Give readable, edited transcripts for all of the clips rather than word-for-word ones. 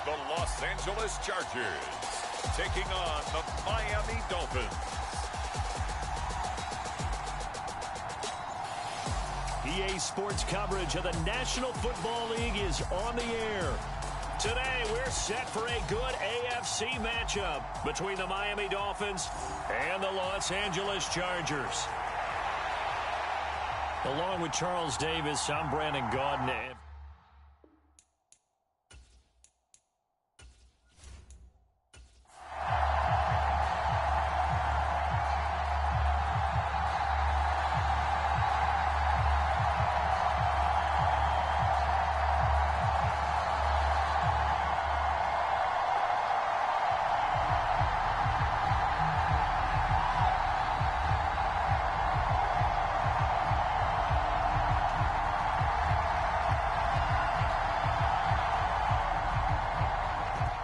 the Los Angeles Chargers taking on the Miami Dolphins. EA Sports coverage of the National Football League is on the air. Today, we're set for a good AFC matchup between the Miami Dolphins and the Los Angeles Chargers. Along with Charles Davis, I'm Brandon Gaudin.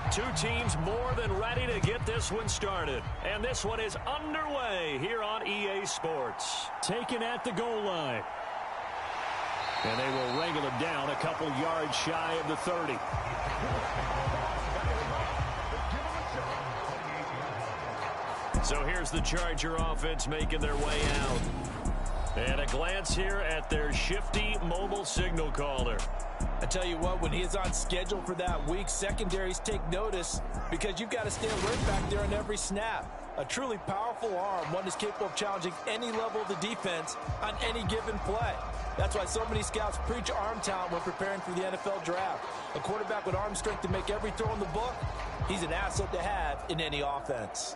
Two teams more than ready to get this one started. And this one is underway here on EA Sports. Taken at the goal line. And they will wrangle him down a couple yards shy of the 30. So here's the Charger offense making their way out. And a glance here at their shifty mobile signal caller. I tell you what, when he is on schedule for that week, secondaries take notice because you've got to stay alert back there on every snap. A truly powerful arm, one that's capable of challenging any level of the defense on any given play. That's why so many scouts preach arm talent when preparing for the NFL draft. A quarterback with arm strength to make every throw in the book, he's an asset to have in any offense.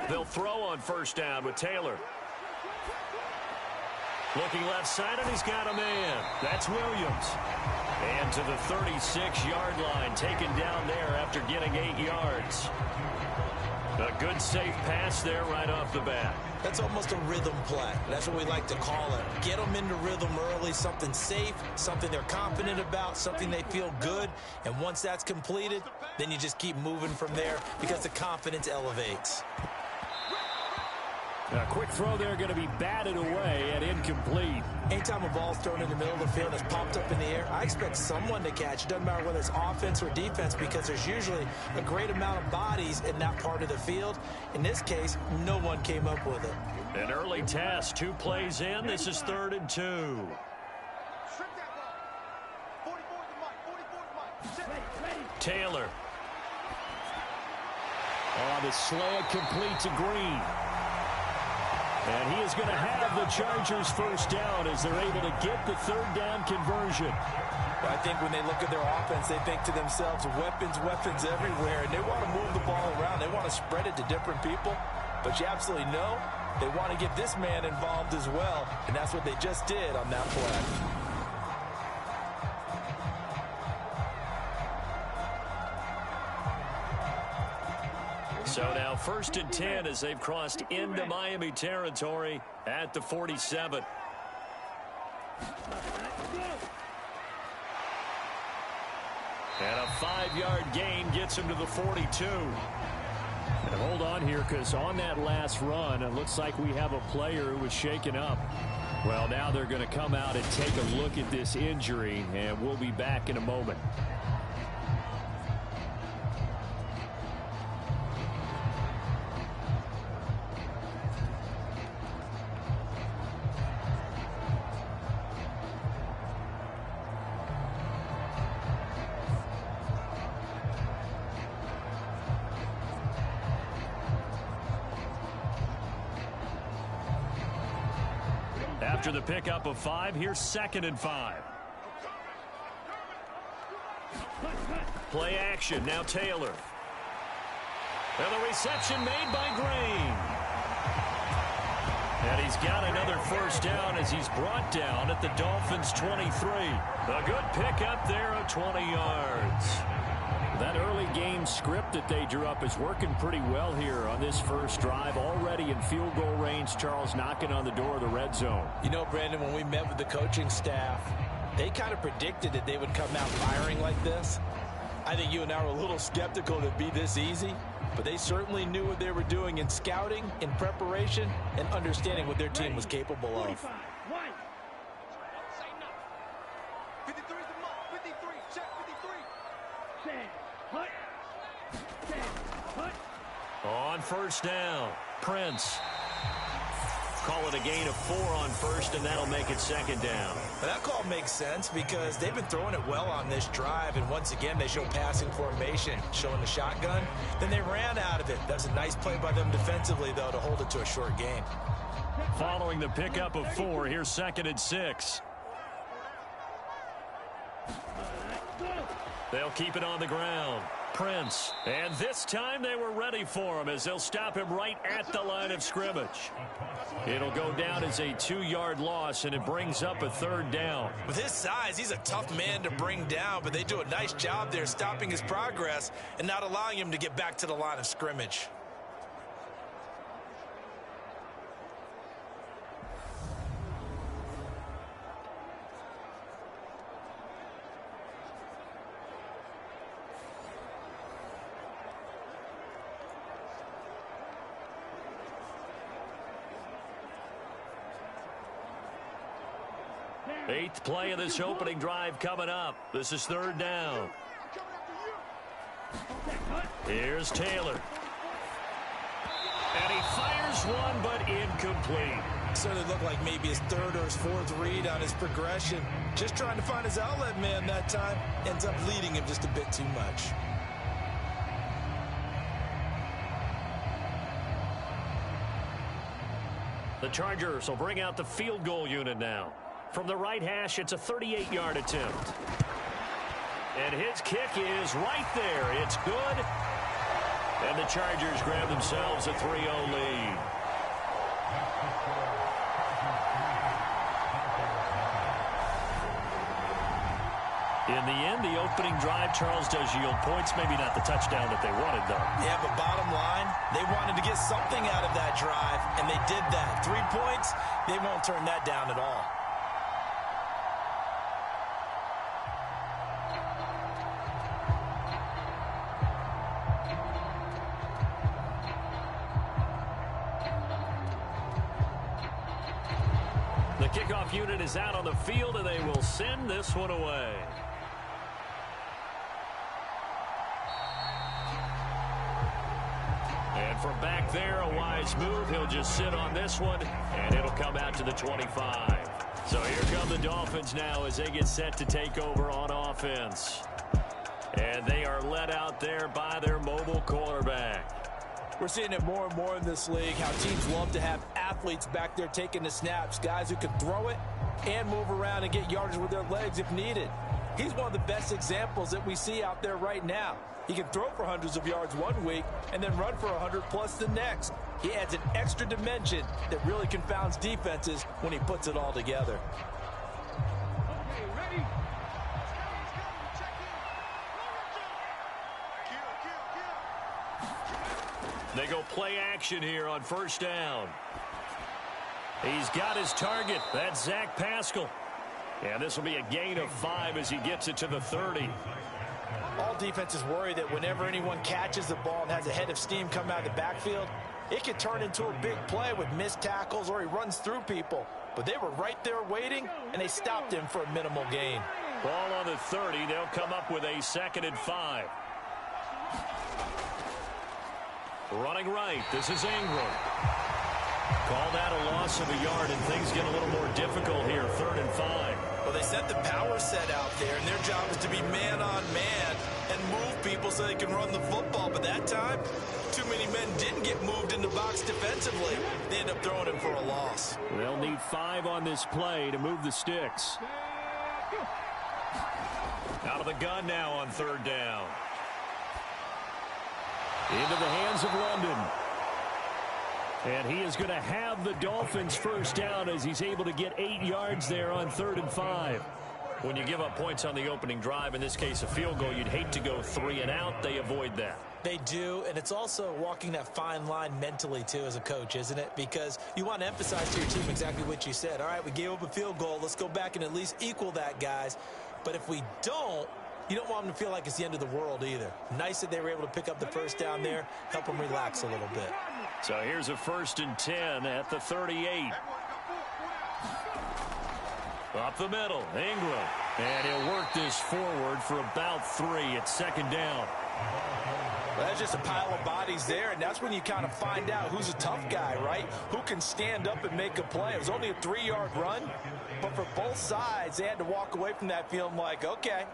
They'll throw on first down with Taylor. Looking left side, and he's got a man. That's Williams. And to the 36-yard line, taken down there after getting 8 yards. A good, safe pass there right off the bat. That's almost a rhythm play. That's what we like to call it. Get them into rhythm early, something safe, something they're confident about, something they feel good. And once that's completed, then you just keep moving from there because the confidence elevates. A quick throw there going to be batted away and incomplete. Anytime a ball's thrown in the middle of the field and it's popped up in the air, I expect someone to catch. It doesn't matter whether it's offense or defense because there's usually a great amount of bodies in that part of the field. In this case, no one came up with it. An early test, 2 plays in. This is 3rd and 2. Taylor. On the slant, complete to Green. And he is going to have the Chargers first down as they're able to get the 3rd down conversion. I think when they look at their offense, they think to themselves, weapons, weapons everywhere. And they want to move the ball around. They want to spread it to different people. But you absolutely know they want to get this man involved as well. And that's what they just did on that play. So now 1st and 10 as they've crossed into Miami territory at the 47. And a 5-yard gain gets him to the 42. And hold on here because on that last run, it looks like we have a player who was shaken up. Well, now they're going to come out and take a look at this injury, and we'll be back in a moment. After the pickup of 5, here's 2nd and 5. Play action, now Taylor. And the reception made by Green. And he's got another first down as he's brought down at the Dolphins' 23. A good pickup there of 20 yards. That early game script that they drew up is working pretty well here on this first drive. Already in field goal range, Charles knocking on the door of the red zone. You know, Brandon, when we met with the coaching staff, they kind of predicted that they would come out firing like this. I think you and I were a little skeptical to be this easy, but they certainly knew what they were doing in scouting, in preparation, and understanding what their team was capable of. 53 is the mark. 53. Check 53. On first down, Prince. Call it a gain of 4 on first, and that'll make it second down. But that call makes sense because they've been throwing it well on this drive, and once again, they show passing formation, showing the shotgun. Then they ran out of it. That's a nice play by them defensively, though, to hold it to a short gain. Following the pickup of 4, here's 2nd and 6. They'll keep it on the ground. Prince. And this time they were ready for him as they'll stop him right at the line of scrimmage. It'll go down as a 2-yard loss, and it brings up a 3rd down. With his size, he's a tough man to bring down, but they do a nice job there stopping his progress and not allowing him to get back to the line of scrimmage. Eighth play of this opening drive coming up. This is 3rd down. Here's Taylor. And he fires one, but incomplete. Certainly looked like maybe his 3rd or his 4th read on his progression. Just trying to find his outlet man that time. Ends up leading him just a bit too much. The Chargers will bring out the field goal unit now. From the right hash, it's a 38-yard attempt. And his kick is right there. It's good. And the Chargers grab themselves a 3-0 lead. In the end, the opening drive, Charles, does yield points. Maybe not the touchdown that they wanted, though. Yeah, but bottom line, they wanted to get something out of that drive, and they did that. 3 points, they won't turn that down at all. The kickoff unit is out on the field, and they will send this one away. And from back there, a wise move. He'll just sit on this one, and it'll come out to the 25. So here come the Dolphins now as they get set to take over on offense. And they are led out there by their mobile quarterback. We're seeing it more and more in this league, how teams love to have athletes back there taking the snaps, guys who can throw it and move around and get yardage with their legs if needed. He's one of the best examples that we see out there right now. He can throw for hundreds of yards one week and then run for 100+ the next. He adds an extra dimension that really confounds defenses when he puts it all together. Okay, ready? They go play action here on first down. He's got his target. That's Zach Pascal. And this will be a gain of 5 as he gets it to the 30. All defenses worry that whenever anyone catches the ball and has a head of steam come out of the backfield, it could turn into a big play with missed tackles or he runs through people. But they were right there waiting, and they stopped him for a minimal gain. Ball on the 30. They'll come up with a 2nd and 5. Running right. This is Ingram. Called out a loss of a yard, and things get a little more difficult here. 3rd and 5. Well, they set the power set out there, and their job is to be man-on-man and move people so they can run the football. But that time, too many men didn't get moved in the box defensively. They end up throwing him for a loss. They'll need 5 on this play to move the sticks. Out of the gun now on 3rd down. Into the hands of London. And he is going to have the Dolphins first down as he's able to get 8 yards there on 3rd and 5. When you give up points on the opening drive, in this case a field goal, you'd hate to go 3 and out. They avoid that. They do, and it's also walking that fine line mentally, too, as a coach, isn't it? Because you want to emphasize to your team exactly what you said. All right, we gave up a field goal. Let's go back and at least equal that, guys. But if we don't, you don't want them to feel like it's the end of the world either. Nice that they were able to pick up the first down there, help them relax a little bit. So here's a 1st and 10 at the 38. Up the middle, Ingram. And he'll work this forward for about 3 at 2nd down. Well, that's just a pile of bodies there, and that's when you kind of find out who's a tough guy, right? Who can stand up and make a play. It was only a 3-yard run, but for both sides, they had to walk away from that feeling like, okay,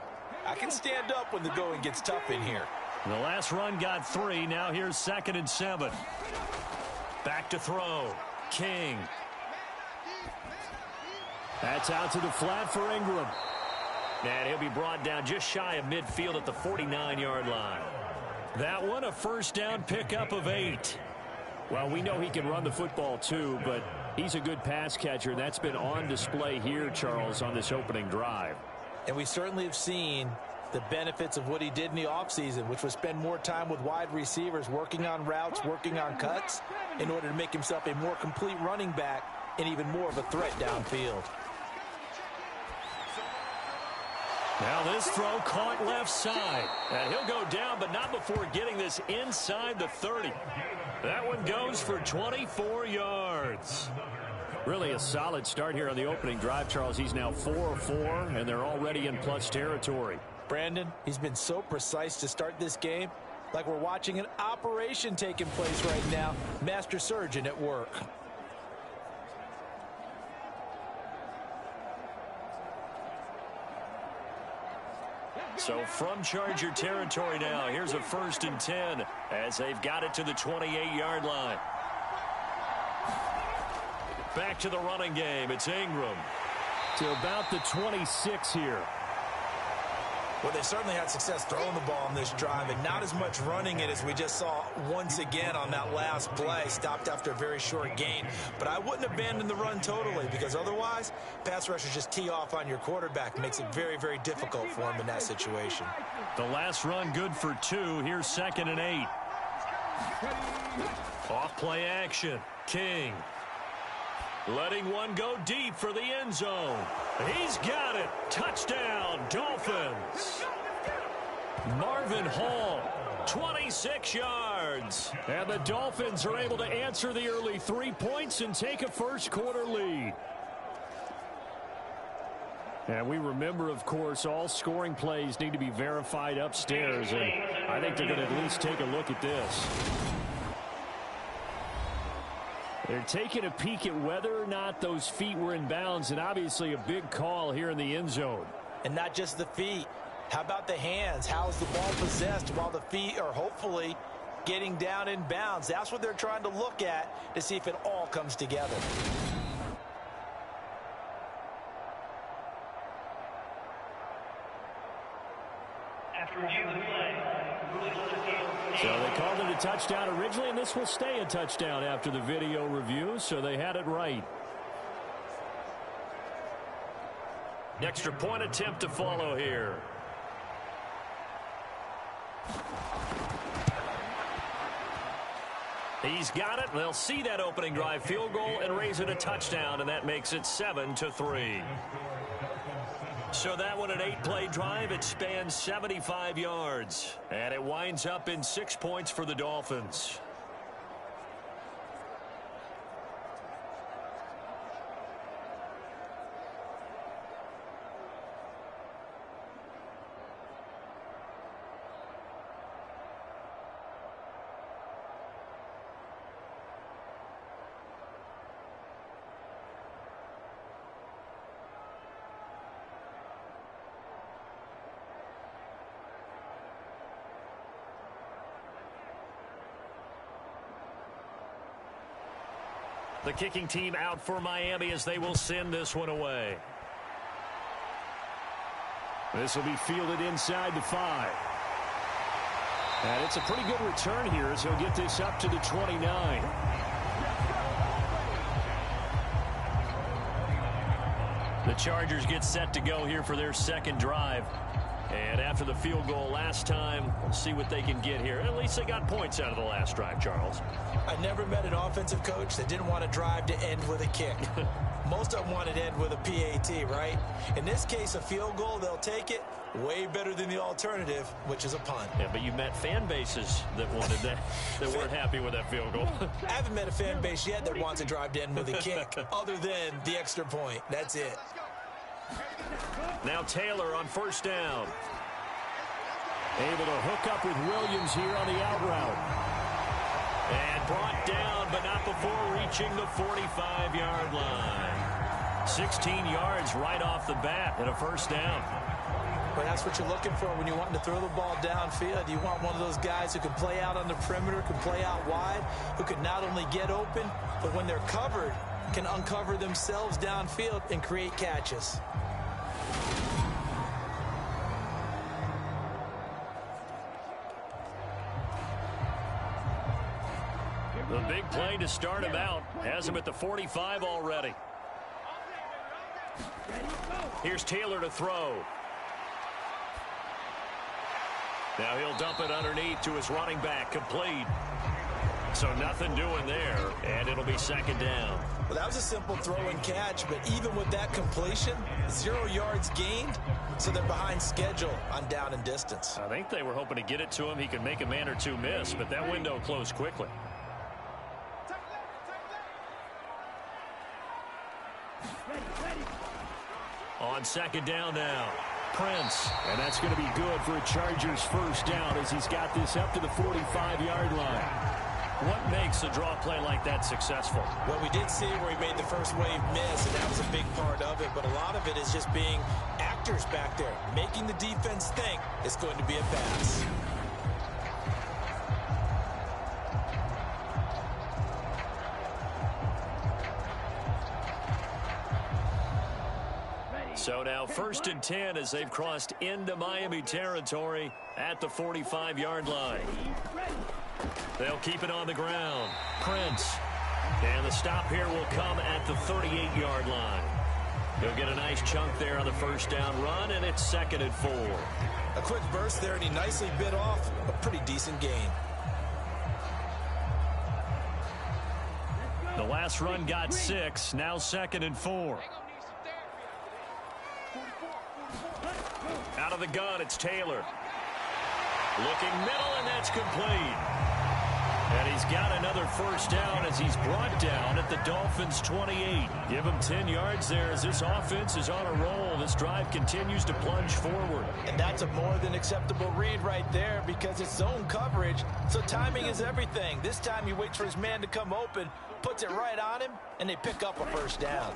I can stand up when the going gets tough in here. The last run got 3. Now here's 2nd and 7. Back to throw. King. That's out to the flat for Ingram. And he'll be brought down just shy of midfield at the 49-yard line. That one a 1st down pickup of 8. Well, we know he can run the football too, but he's a good pass catcher. That's been on display here, Charles, on this opening drive. And we certainly have seen the benefits of what he did in the offseason, which was spend more time with wide receivers, working on routes, working on cuts, in order to make himself a more complete running back and even more of a threat downfield. Now this throw caught left side. And he'll go down, but not before getting this inside the 30. That one goes for 24 yards. Really a solid start here on the opening drive, Charles. He's now 4-4, and they're already in plus territory. Brandon, he's been so precise to start this game, like we're watching an operation taking place right now. Master surgeon at work. So from Charger territory now, here's a 1st and 10 as they've got it to the 28-yard line. Back to the running game. It's Ingram to about the 26 here. Well, they certainly had success throwing the ball on this drive, and not as much running it as we just saw once again on that last play. Stopped after a very short gain. But I wouldn't abandon the run totally, because otherwise, pass rushers just tee off on your quarterback. Makes it very, very difficult for him in that situation. The last run good for 2. Here's 2nd and 8. Off play action. King. Letting one go deep for the end zone. He's got it. Touchdown, Dolphins. Marvin Hall, 26 yards. And the Dolphins are able to answer the early 3 points and take a first-quarter lead. And we remember, of course, all scoring plays need to be verified upstairs. And I think they're going to at least take a look at this. They're taking a peek at whether or not those feet were in bounds, and obviously a big call here in the end zone. And not just the feet. How about the hands? How's the ball possessed while the feet are hopefully getting down in bounds? That's what they're trying to look at to see if it all comes together. After review of the play, so they called it a touchdown originally, and this will stay a touchdown after the video review, so they had it right. Extra point attempt to follow here. He's got it. They'll see that opening drive field goal and raise it a touchdown, and that makes it 7-3. So that one, an 8-play drive, it spans 75 yards. And it winds up in 6 points for the Dolphins. The kicking team out for Miami as they will send this one away. This will be fielded inside the 5. And it's a pretty good return here as he'll get this up to the 29. The Chargers get set to go here for their second drive. And after the field goal last time, we'll see what they can get here. At least they got points out of the last drive, Charles. I never met an offensive coach that didn't want to drive to end with a kick. Most of them wanted to end with a PAT, right? In this case, a field goal, they'll take it. Way better than the alternative, which is a punt. Yeah, but you met fan bases that wanted that, that weren't happy with that field goal. I haven't met a fan base yet that wants to drive to end with a kick, other than the extra point. That's it. Now Taylor on first down. Able to hook up with Williams here on the out route. And brought down, but not before reaching the 45-yard line. 16 yards right off the bat and a first down. But that's what you're looking for when you're wanting to throw the ball downfield. You want one of those guys who can play out on the perimeter, can play out wide, who can not only get open, but when they're covered, can uncover themselves downfield and create catches. The big play to start him out. Has him at the 45 already. Here's Taylor to throw. Now he'll dump it underneath to his running back. Complete. So nothing doing there. And it'll be second down. Well, that was a simple throw and catch, but even with that completion, 0 yards gained, so they're behind schedule on down and distance. I think they were hoping to get it to him. He could make a man or two miss, but that window closed quickly. On second down now, Prince. And that's going to be good for a Chargers first down as he's got this up to the 45-yard line. What makes a draw play like that successful? Well, we did see where he made the first wave miss, and that was a big part of it. But a lot of it is just being actors back there, making the defense think it's going to be a pass. So now first and 10 as they've crossed into Miami territory at the 45-yard line. They'll keep it on the ground. Prince. And the stop here will come at the 38-yard line. He'll get a nice chunk there on the first down run, and it's second and 4. A quick burst there, and he nicely bit off a pretty decent gain. The last run got 6, now second and 4. Out of the gun, it's Taylor. Looking middle, and that's complete. And he's got another first down as he's brought down at the Dolphins' 28. Give him 10 yards there as this offense is on a roll. This drive continues to plunge forward. And that's a more than acceptable read right there because it's zone coverage, so timing is everything. This time he waits for his man to come open, puts it right on him, and they pick up a first down.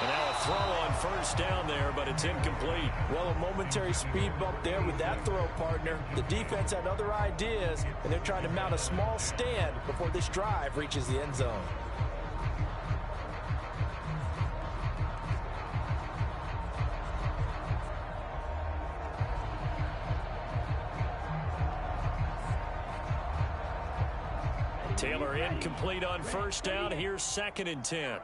And now a throw on first down there, but it's incomplete. Well, a momentary speed bump there with that throw, partner. The defense had other ideas, and they're trying to mount a small stand before this drive reaches the end zone. Taylor incomplete on first down. Here's second and 10.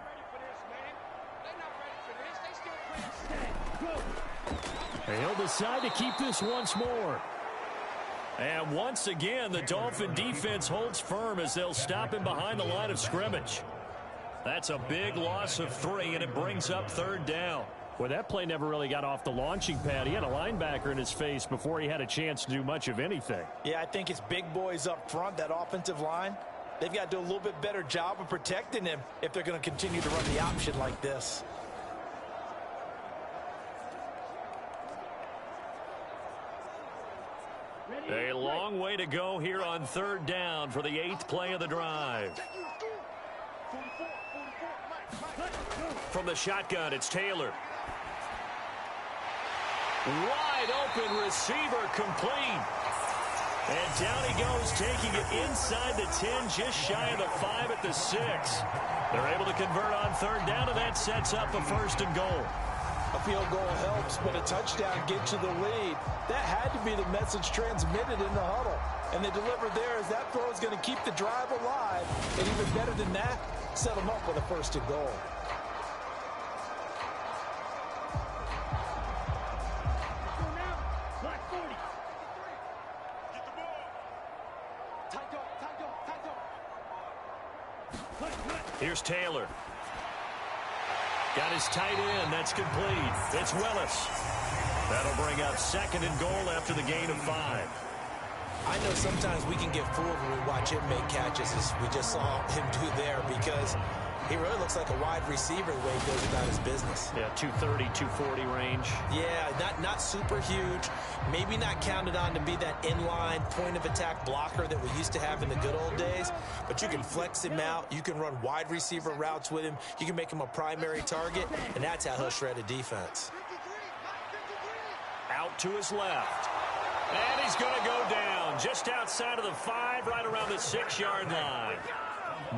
He'll decide to keep this once more. And once again, the Dolphin defense holds firm as they'll stop him behind the line of scrimmage. That's a big loss of 3, and it brings up third down. Well, that play never really got off the launching pad. He had a linebacker in his face before he had a chance to do much of anything. Yeah, I think it's big boys up front, that offensive line. They've got to do a little bit better job of protecting him if they're going to continue to run the option like this. A long way to go here on third down for the 8th play of the drive. From the shotgun, it's Taylor. Wide open receiver, complete. And down he goes, taking it inside the 10, just shy of the 5 at the 6. They're able to convert on third down, and that sets up a first and goal. A field goal helps, but a touchdown gets you the lead. That had to be the message transmitted in the huddle. And they delivered there as that throw is going to keep the drive alive. And even better than that, set them up with a first and goal. Here's Taylor. Got his tight end. That's complete. It's Willis. That'll bring up 2nd and goal after the gain of 5. I know sometimes we can get fooled when we watch him make catches, as we just saw him do there, because he really looks like a wide receiver the way he goes about his business. Yeah, 230, 240 range. Yeah, not super huge. Maybe not counted on to be that inline point-of-attack blocker that we used to have in the good old days. But you can flex him out. You can run wide receiver routes with him. You can make him a primary target, and that's how he'll shred a defense. Out to his left. And he's going to go down just outside of the 5, right around the 6-yard line.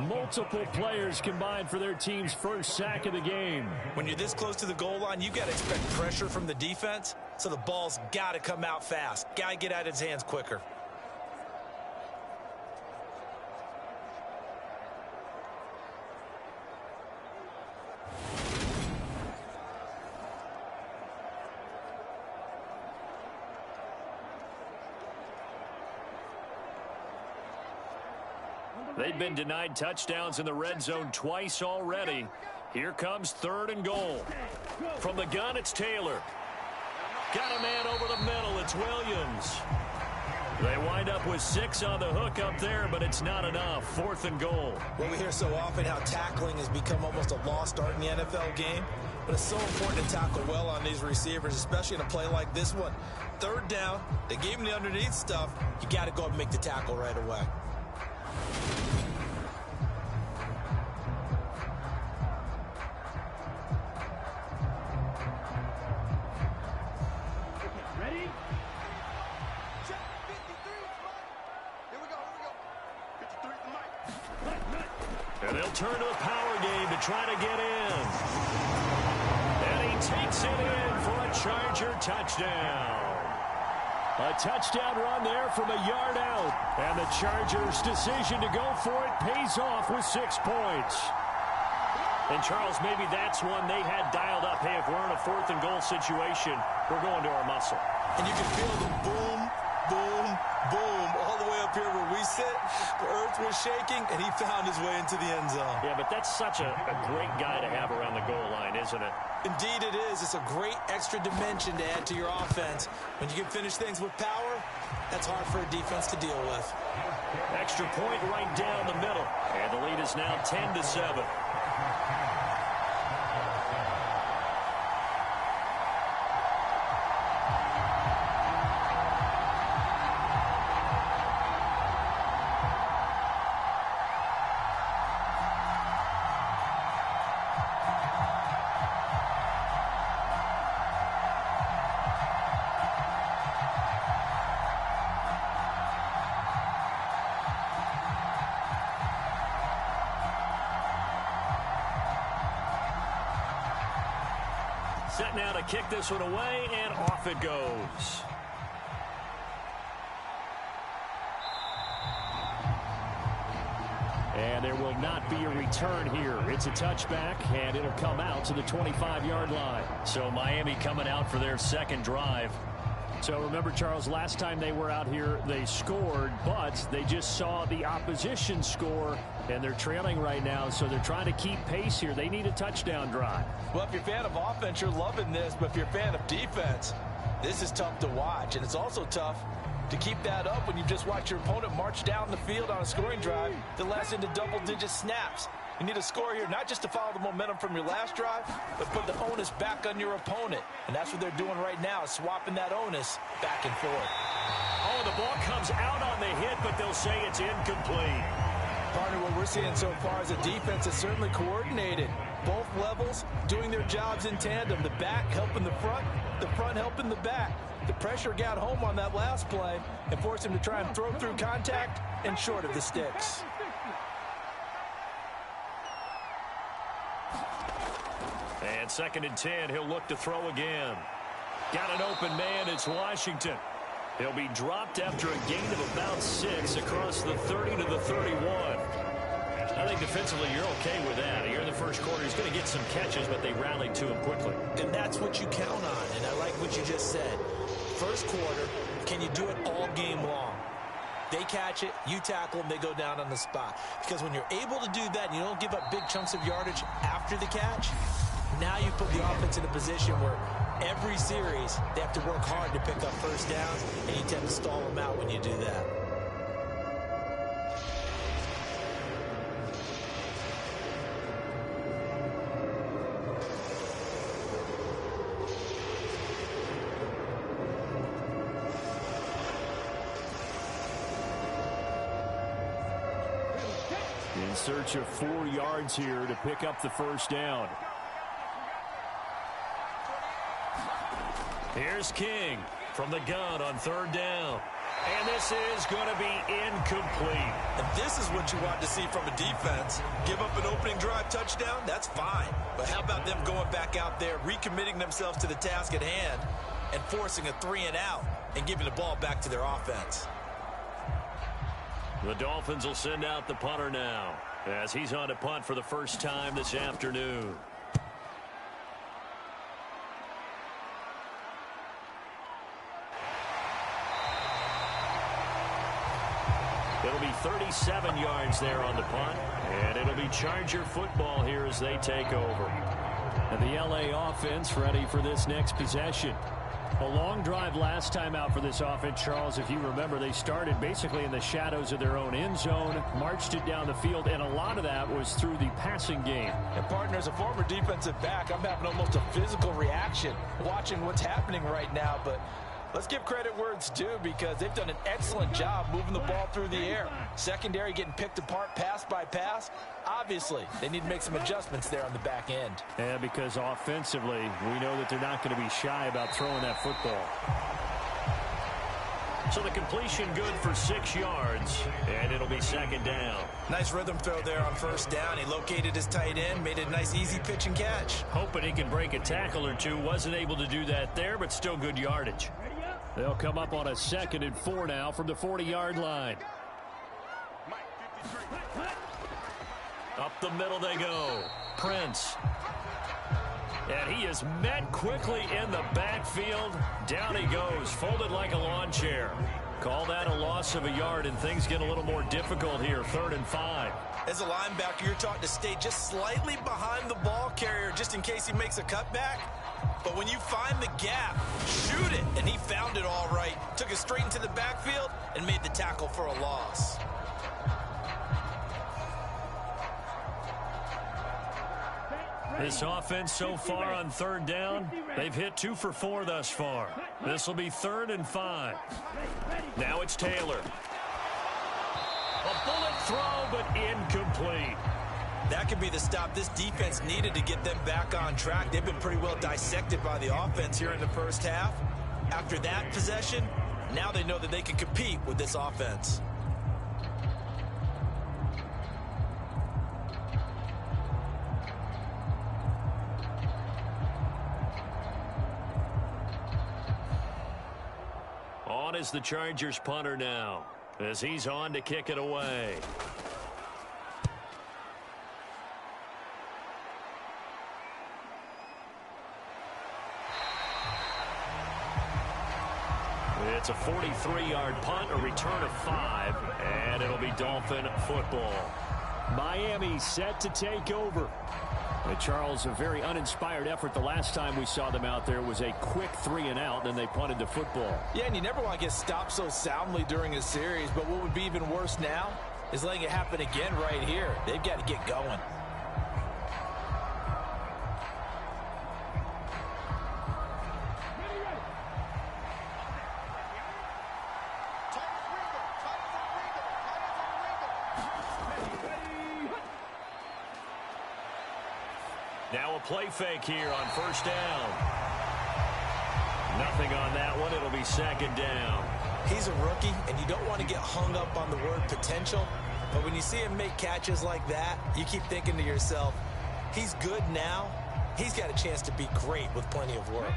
Multiple players combined for their team's first sack of the game. When you're this close to the goal line, you've got to expect pressure from the defense, so the ball's got to come out fast. Got to get out of his hands quicker. They've been denied touchdowns in the red zone twice already. Here comes 3rd and goal. From the gun, it's Taylor. Got a man over the middle. It's Williams. They wind up with 6 on the hook up there, but it's not enough. 4th and goal. Well, we hear so often how tackling has become almost a lost art in the NFL game, but it's so important to tackle well on these receivers, especially in a play like this one. 3rd down, they gave him the underneath stuff. You got to go and make the tackle right away. Ready? Check 53. Here we go. 53 the mic. And they'll turn to the power game to try to get in. And he takes it in for a Charger touchdown. A touchdown run there from a yard out. And the Chargers' decision to go for it pays off with 6 points. And, Charles, maybe that's one they had dialed up. Hey, if we're in a 4th and goal situation, we're going to our muscle. And you can feel the boom, boom, boom all the way up here where we sit. The earth was shaking, and he found his way into the end zone. Yeah, but that's such a great guy to have around the goal line, isn't it? Indeed it is. It's a great extra dimension to add to your offense. When you can finish things with power, that's hard for a defense to deal with. Extra point right down the middle. And the lead is now 10-7. Set now to kick this one away, and off it goes. And there will not be a return here. It's a touchback, and it'll come out to the 25-yard line. So Miami coming out for their 2nd drive. So remember, Charles, last time they were out here, they scored, but they just saw the opposition score, and they're trailing right now, so they're trying to keep pace here. They need a touchdown drive. Well, if you're a fan of offense, you're loving this, but if you're a fan of defense, this is tough to watch, and it's also tough to keep that up when you've just watched your opponent march down the field on a scoring drive that lasts into double-digit snaps. You need a score here, not just to follow the momentum from your last drive, but put the onus back on your opponent. And that's what they're doing right now, swapping that onus back and forth. Oh, the ball comes out on the hit, but they'll say it's incomplete. Partner, what we're seeing so far is a defense that's certainly coordinated. Both levels doing their jobs in tandem. The back helping the front helping the back. The pressure got home on that last play and forced him to try and throw through contact and short of the sticks. And 2nd and 10, he'll look to throw again. Got an open man, it's Washington. He'll be dropped after a gain of about 6 across the 30 to the 31. I think defensively you're okay with that. Here in the first quarter, he's going to get some catches, but they rallied to him quickly. And that's what you count on, and I like what you just said. First quarter, can you do it all game long? They catch it, you tackle them, they go down on the spot. Because when you're able to do that and you don't give up big chunks of yardage after the catch, now you put the offense in a position where every series they have to work hard to pick up first downs, and you tend to stall them out when you do that. In search of 4 yards here to pick up the first down. Here's King from the gun on 3rd down. And this is going to be incomplete. And this is what you want to see from a defense. Give up an opening drive touchdown, that's fine. But how about them going back out there, recommitting themselves to the task at hand, and forcing a 3-and-out and giving the ball back to their offense. The Dolphins will send out the punter now as he's on to punt for the first time this afternoon. It'll be 37 yards there on the punt, and it'll be Charger football here as they take over. And the LA offense ready for this next possession. A long drive last time out for this offense, Charles. If you remember, they started basically in the shadows of their own end zone, marched it down the field, and a lot of that was through the passing game. And, partner, as a former defensive back, I'm having almost a physical reaction watching what's happening right now. But let's give credit where it's due, because they've done an excellent job moving the ball through the air. Secondary getting picked apart pass by pass. Obviously, they need to make some adjustments there on the back end. Yeah, because offensively, we know that they're not going to be shy about throwing that football. So the completion good for 6 yards, and it'll be 2nd down. Nice rhythm throw there on 1st down. He located his tight end, made it a nice easy pitch and catch. Hoping he can break a tackle or two. Wasn't able to do that there, but still good yardage. They'll come up on a 2nd and 4 now from the 40-yard line. Up the middle they go. Prince. And he is met quickly in the backfield. Down he goes, folded like a lawn chair. Call that a loss of a yard, and things get a little more difficult here. 3rd and 5. As a linebacker, you're taught to stay just slightly behind the ball carrier just in case he makes a cutback. But when you find the gap, shoot it. And he found it all right. Took it straight into the backfield and made the tackle for a loss. This offense so far on 3rd down, they've hit 2 for 4 thus far. This will be 3rd and 5. Now it's Taylor. A bullet throw, but incomplete. That could be the stop this defense needed to get them back on track. They've been pretty well dissected by the offense here in the first half. After that possession, now they know that they can compete with this offense. On is the Chargers punter now, as he's on to kick it away. It's a 43-yard punt, a return of 5, and it'll be Dolphin football. Miami set to take over. Charles, a very uninspired effort the last time we saw them out there was a quick 3-and-out, and they punted the football. Yeah, and you never want to get stopped so soundly during a series, but what would be even worse now is letting it happen again right here. They've got to get going. Now a play fake here on 1st down. Nothing on that one. It'll be 2nd down. He's a rookie, and you don't want to get hung up on the word potential. But when you see him make catches like that, you keep thinking to yourself, he's good now. He's got a chance to be great with plenty of work.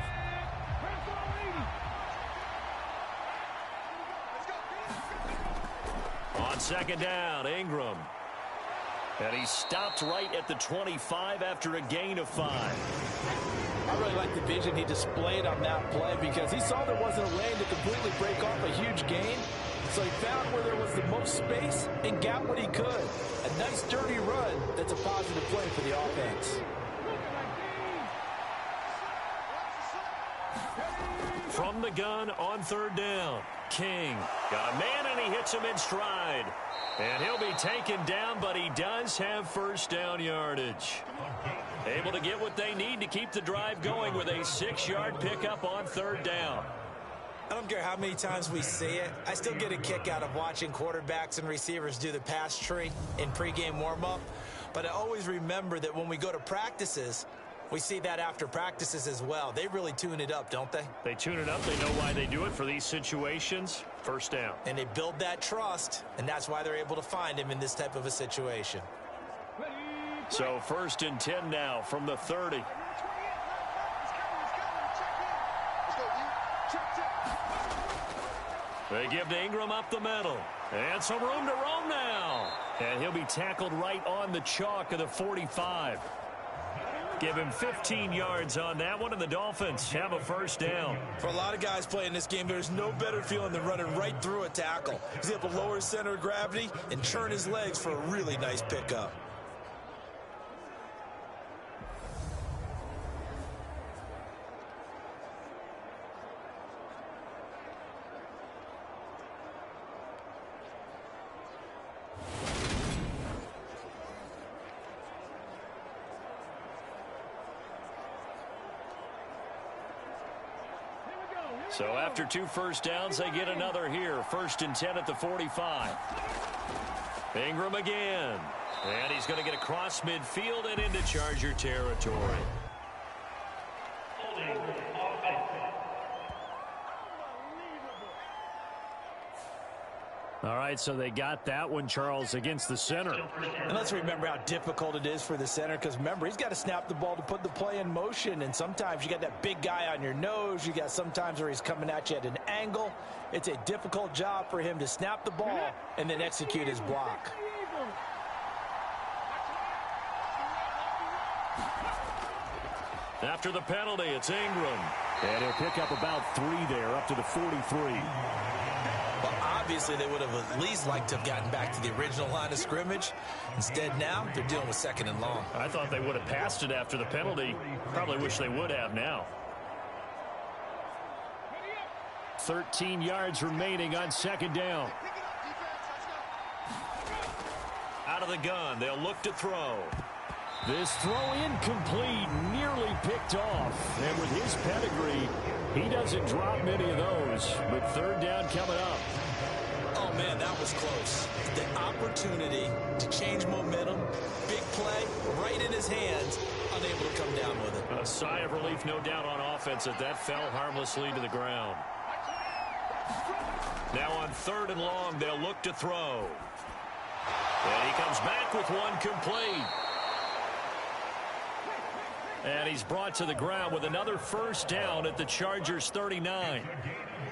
On 2nd down, Ingram. And he stopped right at the 25 after a gain of 5. I really like the vision he displayed on that play because he saw there wasn't a lane to completely break off a huge gain. So he found where there was the most space and got what he could. A nice, dirty run that's a positive play for the offense. From the gun on third down, King got a man and he hits him in stride. And he'll be taken down, but he does have first down yardage. Able to get what they need to keep the drive going with a 6-yard pickup on third down. I don't care how many times we see it. I still get a kick out of watching quarterbacks and receivers do the pass tree in pregame warm-up. But I always remember that when we go to practices, we see that after practices as well. They really tune it up, don't they? They tune it up. They know why they do it for these situations. First down. And they build that trust, and that's why they're able to find him in this type of a situation. So 1st and 10 now from the 30. They give to Ingram up the middle. And some room to roam now. And he'll be tackled right on the chalk of the 45. Give him 15 yards on that one, and the Dolphins have a first down. For a lot of guys playing this game, there's no better feeling than running right through a tackle. He's able to lower his center of gravity and churn his legs for a really nice pickup. So after 2 first downs, they get another here. 1st and 10 at the 45. Ingram again. And he's going to get across midfield and into Charger territory. Holding offense. All right, so they got that one, Charles, against the center. And let's remember how difficult it is for the center, because remember, he's got to snap the ball to put the play in motion, and sometimes you got that big guy on your nose. You got sometimes where he's coming at you at an angle. It's a difficult job for him to snap the ball and then execute his block. After the penalty, it's Ingram. And he'll pick up about 3 there, up to the 43. Well, obviously, they would have at least liked to have gotten back to the original line of scrimmage. Instead, now they're dealing with 2nd and long. I thought they would have passed it after the penalty. Probably wish they would have now. 13 yards remaining on 2nd down. Out of the gun, they'll look to throw. This throw incomplete, nearly picked off. And with his pedigree, he doesn't drop many of those. But 3rd down coming up. Oh, man, that was close. The opportunity to change momentum, big play, right in his hands, unable to come down with it. A sigh of relief, no doubt, on offense that fell harmlessly to the ground. Now on 3rd and long, they'll look to throw. And he comes back with one complete. And he's brought to the ground with another first down at the Chargers' 39.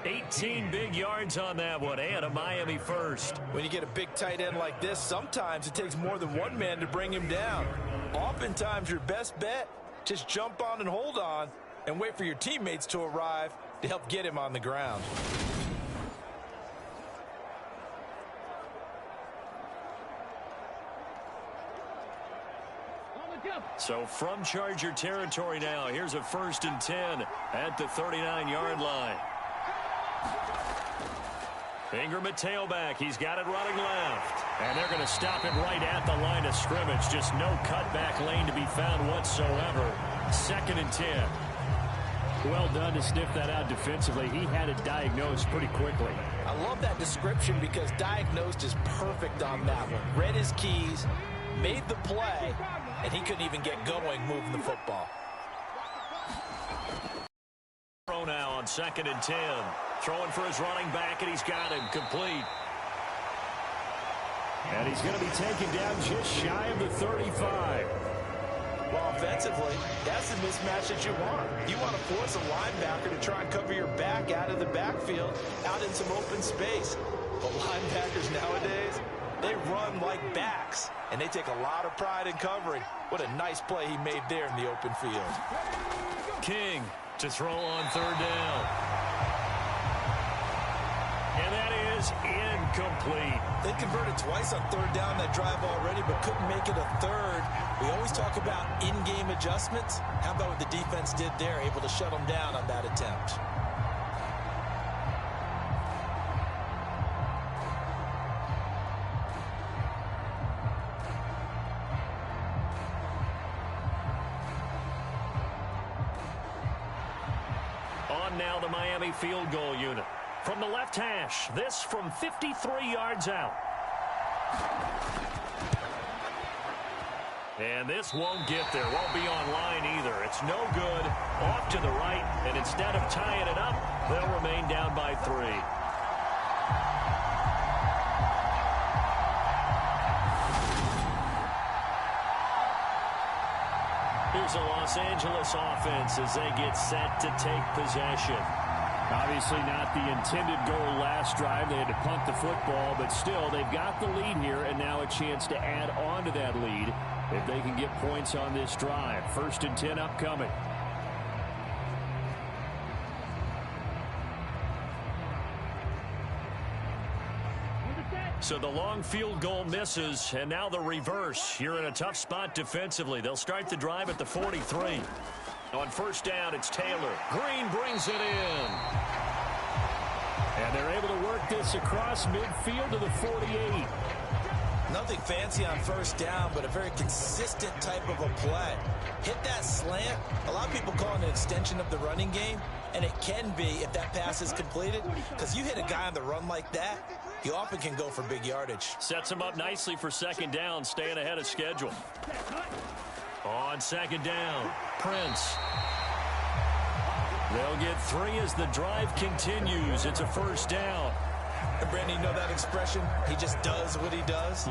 18 big yards on that one, and a Miami first. When you get a big tight end like this, sometimes it takes more than one man to bring him down. Oftentimes, your best bet, just jump on and hold on and wait for your teammates to arrive to help get him on the ground. So from Charger territory now, here's a 1st and 10 at the 39-yard line. Ingram at tailback. He's got it running left. And they're going to stop it right at the line of scrimmage. Just no cutback lane to be found whatsoever. 2nd and 10. Well done to sniff that out defensively. He had it diagnosed pretty quickly. I love that description because diagnosed is perfect on that one. Read his keys, made the play, and he couldn't even get going moving the football. Throw now on 2nd and 10. Throwing for his running back, and he's got him complete. And he's going to be taken down just shy of the 35. Well, offensively, that's the mismatch that you want. You want to force a linebacker to try and cover your back out of the backfield, out in some open space. But linebackers nowadays, they run like backs, and they take a lot of pride in covering. What a nice play he made there in the open field. King to throw on 3rd down. And that is is incomplete. They converted twice on third down that drive already, but couldn't make it a third. We always talk about in-game adjustments. How about what the defense did there, able to shut them down on that attempt? On now the Miami field goal unit. From the left hash, this from 53 yards out. And this won't get there, won't be on line either. It's no good, off to the right, and instead of tying it up, they'll remain down by 3. Here's the Los Angeles offense as they get set to take possession. Obviously not the intended goal last drive. They had to punt the football, but still, they've got the lead here, and now a chance to add on to that lead if they can get points on this drive. 1st and 10 upcoming. So the long field goal misses, and now the reverse. You're in a tough spot defensively. They'll start the drive at the 43. On 1st down, it's Taylor. Green brings it in. And they're able to work this across midfield to the 48. Nothing fancy on 1st down, but a very consistent type of a play. Hit that slant. A lot of people call it an extension of the running game, and it can be if that pass is completed, because you hit a guy on the run like that, he often can go for big yardage. Sets him up nicely for 2nd down, staying ahead of schedule. On 2nd down, Prince. They'll get 3 as the drive continues. It's a 1st down. And Brandon, you know that expression? He just does what he does.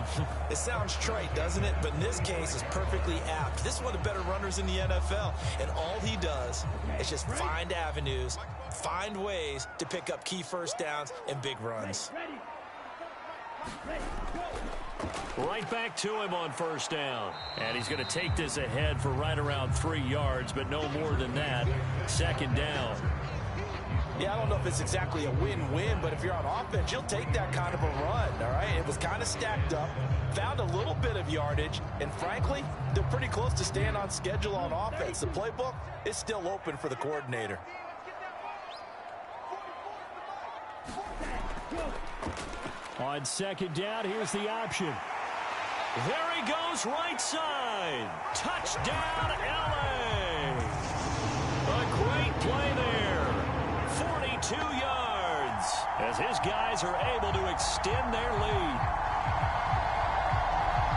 It sounds trite, doesn't it? But in this case, it's perfectly apt. This is one of the better runners in the NFL. And all he does is just find avenues, find ways to pick up key 1st downs and big runs. Right back to him on 1st down. And he's going to take this ahead for right around 3 yards, but no more than that. 2nd down. Yeah, I don't know if it's exactly a win-win, but if you're on offense, you'll take that kind of a run, all right? It was kind of stacked up, found a little bit of yardage, and frankly, they're pretty close to staying on schedule on offense. The playbook is still open for the coordinator. On 2nd down, here's the option. There he goes, right side. Touchdown, LA. A great play there. 42 yards as his guys are able to extend their lead.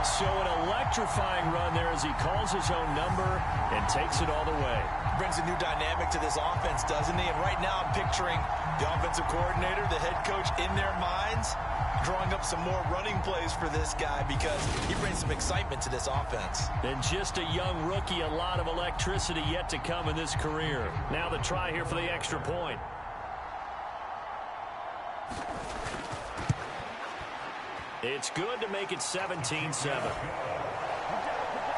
So an electrifying run there as he calls his own number and takes it all the way. Brings a new dynamic to this offense, doesn't he? And right now I'm picturing the offensive coordinator, the head coach in their minds, drawing up some more running plays for this guy because he brings some excitement to this offense. And just a young rookie, a lot of electricity yet to come in this career. Now the try here for the extra point. It's good to make it 17-7.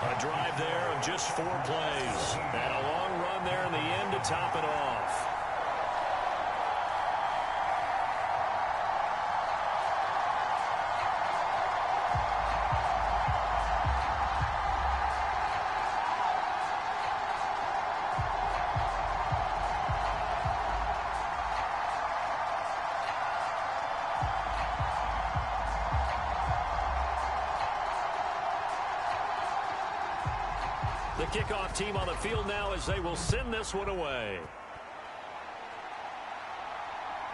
A drive there of just 4 plays. And a long run there in the end to top it off. The kickoff team on the field now as they will send this one away.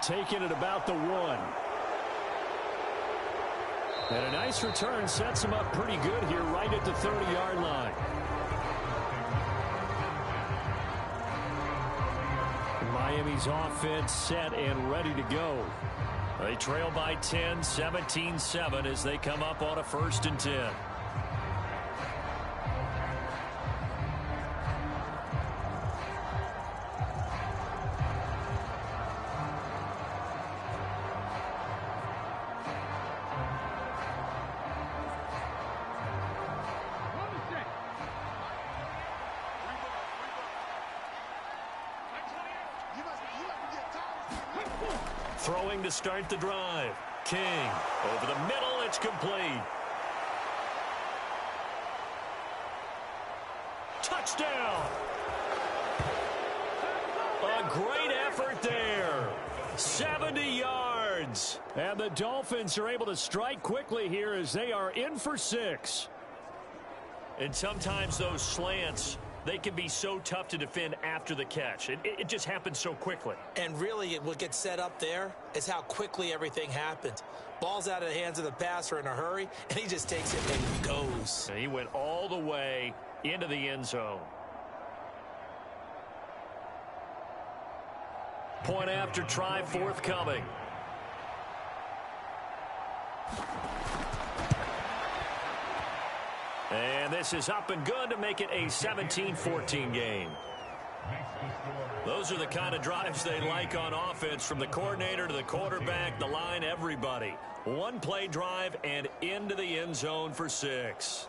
Taking it about the 1. And a nice return sets him up pretty good here right at the 30-yard line. Miami's offense set and ready to go. They trail by 10, 17-7 as they come up on a 1st and 10. Throwing to start the drive. King. Over the middle, it's complete. Touchdown. A great effort there. 70 yards. And the Dolphins are able to strike quickly here as they are in for 6. And sometimes those slants, they can be so tough to defend after the catch. It just happens so quickly. And really, what gets set up there is how quickly everything happened. Ball's out of the hands of the passer in a hurry, and he just takes it and goes. And he went all the way into the end zone. Point after try forthcoming. And this is up and good to make it a 17-14 game. Those are the kind of drives they like on offense, from the coordinator to the quarterback, the line, everybody. One play drive and into the end zone for 6.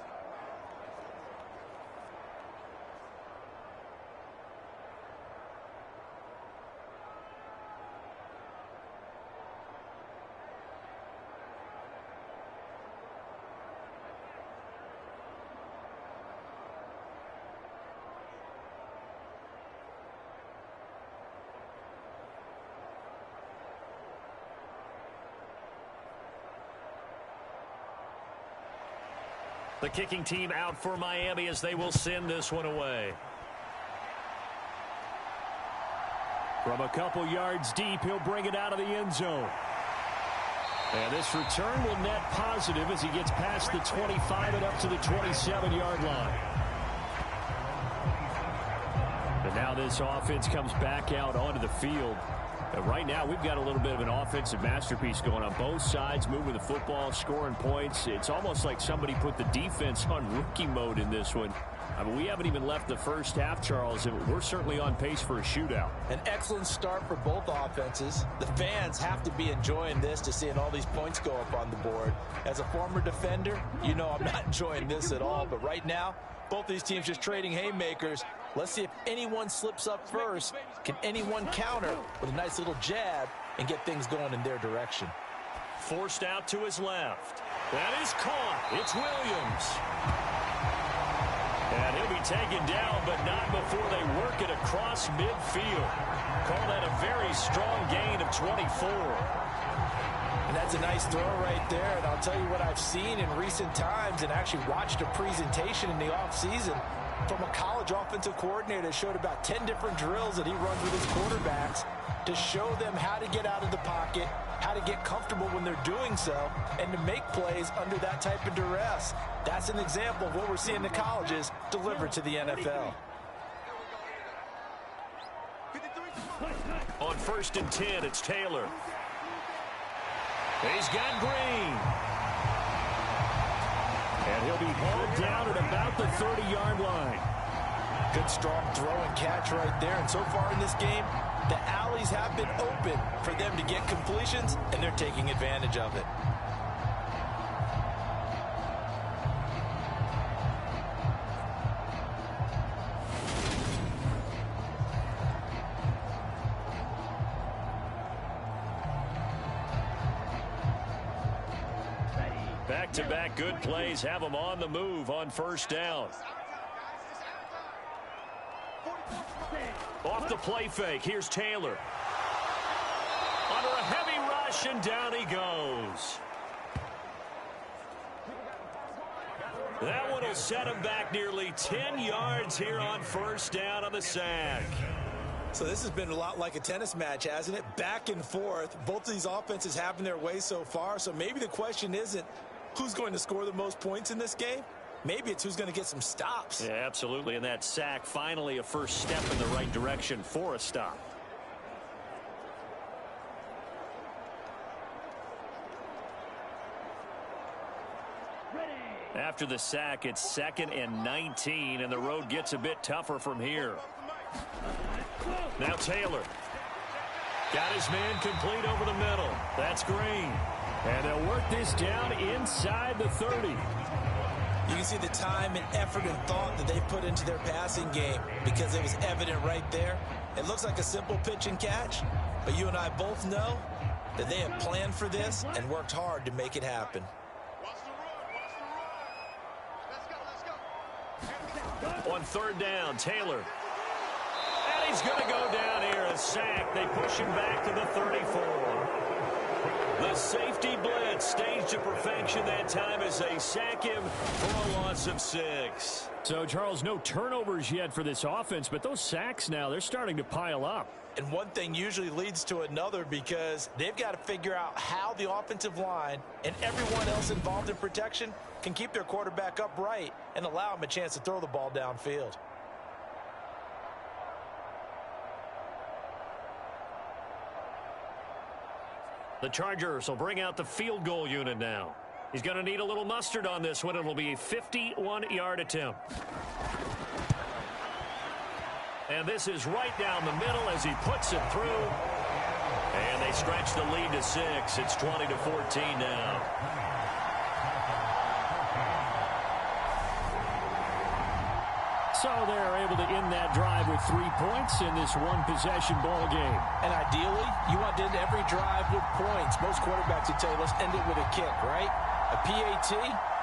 The kicking team out for Miami as they will send this one away. From a couple yards deep, he'll bring it out of the end zone. And this return will net positive as he gets past the 25 and up to the 27-yard line. And now this offense comes back out onto the field. And right now, we've got a little bit of an offensive masterpiece going on both sides, moving the football, scoring points. It's almost like somebody put the defense on rookie mode in this one. I mean, we haven't even left the first half, Charles, and we're certainly on pace for a shootout. An excellent start for both offenses. The fans have to be enjoying this, to seeing all these points go up on the board. As a former defender, you know I'm not enjoying this at all. But right now, both these teams just trading haymakers. Let's see if anyone slips up first. Can anyone counter with a nice little jab and get things going in their direction? Forced out to his left. That is caught. It's Williams. And he'll be taken down, but not before they work it across midfield. Call that a very strong gain of 24. And that's a nice throw right there. And I'll tell you what I've seen in recent times, and actually watched a presentation in the offseason from a college offensive coordinator that showed about 10 different drills that he runs with his quarterbacks to show them how to get out of the pocket, how to get comfortable when they're doing so, and to make plays under that type of duress. That's an example of what we're seeing in the colleges delivered to the NFL. On 1st and 10, it's Taylor. He's got Green. And he'll be hauled down at about the 30-yard line. Good strong throw and catch right there. And so far in this game, the alleys have been open for them to get completions, and they're taking advantage of it. Back-to-back good plays have them on the move on 1st down. Off the play fake, here's Taylor. Under a heavy rush, and down he goes. That one will set him back nearly 10 yards here on 1st down on the sack. So this has been a lot like a tennis match, hasn't it? Back and forth. Both of these offenses having their way so far. So maybe the question isn't who's going to score the most points in this game. Maybe it's who's going to get some stops. Yeah, absolutely. And that sack, finally a first step in the right direction for a stop. After the sack, it's 2nd and 19, and the road gets a bit tougher from here. Now Taylor. Got his man complete over the middle. That's Green. And they'll work this down inside the 30. You can see the time and effort and thought that they put into their passing game, because it was evident right there. It looks like a simple pitch and catch, but you and I both know that they have planned for this and worked hard to make it happen. On third down, Taylor. And he's going to go down here, a sack. They push him back to the 34. The safety blitz staged to perfection that time as they sack him for a loss of 6. So, Charles, no turnovers yet for this offense, but those sacks now, they're starting to pile up. And one thing usually leads to another because they've got to figure out how the offensive line and everyone else involved in protection can keep their quarterback upright and allow him a chance to throw the ball downfield. The Chargers will bring out the field goal unit now. He's going to need a little mustard on this one. It'll be a 51-yard attempt. And this is right down the middle as he puts it through. And they stretch the lead to 6. It's 20-14 now. So they're able to end that drive with 3 points in this one-possession ball game. And ideally, you want to end every drive with points. Most quarterbacks would tell you, let's end it with a kick, right? A PAT,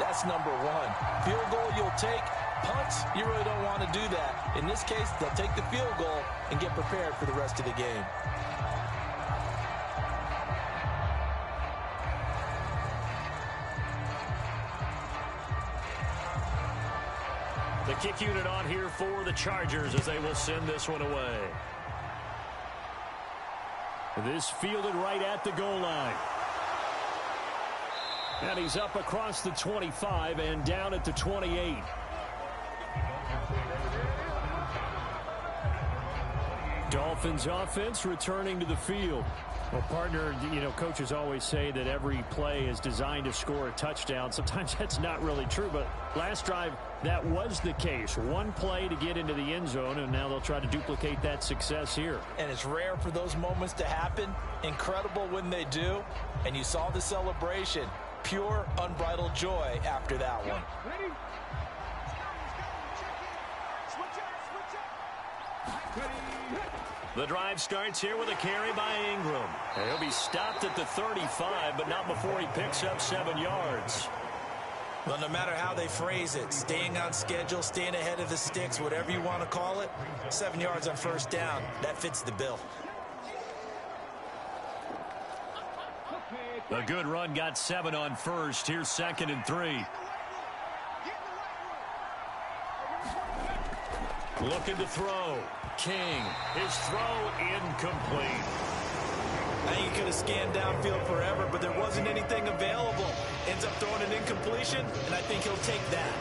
that's number 1. Field goal you'll take. Punts, you really don't want to do that. In this case, they'll take the field goal and get prepared for the rest of the game. The kick unit on here for the Chargers as they will send this one away. This fielded right at the goal line. And he's up across the 25 and down at the 28. Dolphins offense returning to the field. Well, partner, you know, coaches always say that every play is designed to score a touchdown. Sometimes that's not really true, but last drive, that was the case. One play to get into the end zone, and now they'll try to duplicate that success here. And it's rare for those moments to happen. Incredible when they do. And you saw the celebration. Pure, unbridled joy after that one. The drive starts here with a carry by Ingram. And he'll be stopped at the 35, but not before he picks up 7 yards. Well, no matter how they phrase it, staying on schedule, staying ahead of the sticks, whatever you want to call it, 7 yards on first down, that fits the bill. A good run got 7 on first. Here's 2nd and 3. Looking to throw. King. His throw incomplete. I think he could have scanned downfield forever, but there wasn't anything available. Ends up throwing an incompletion, and I think he'll take that.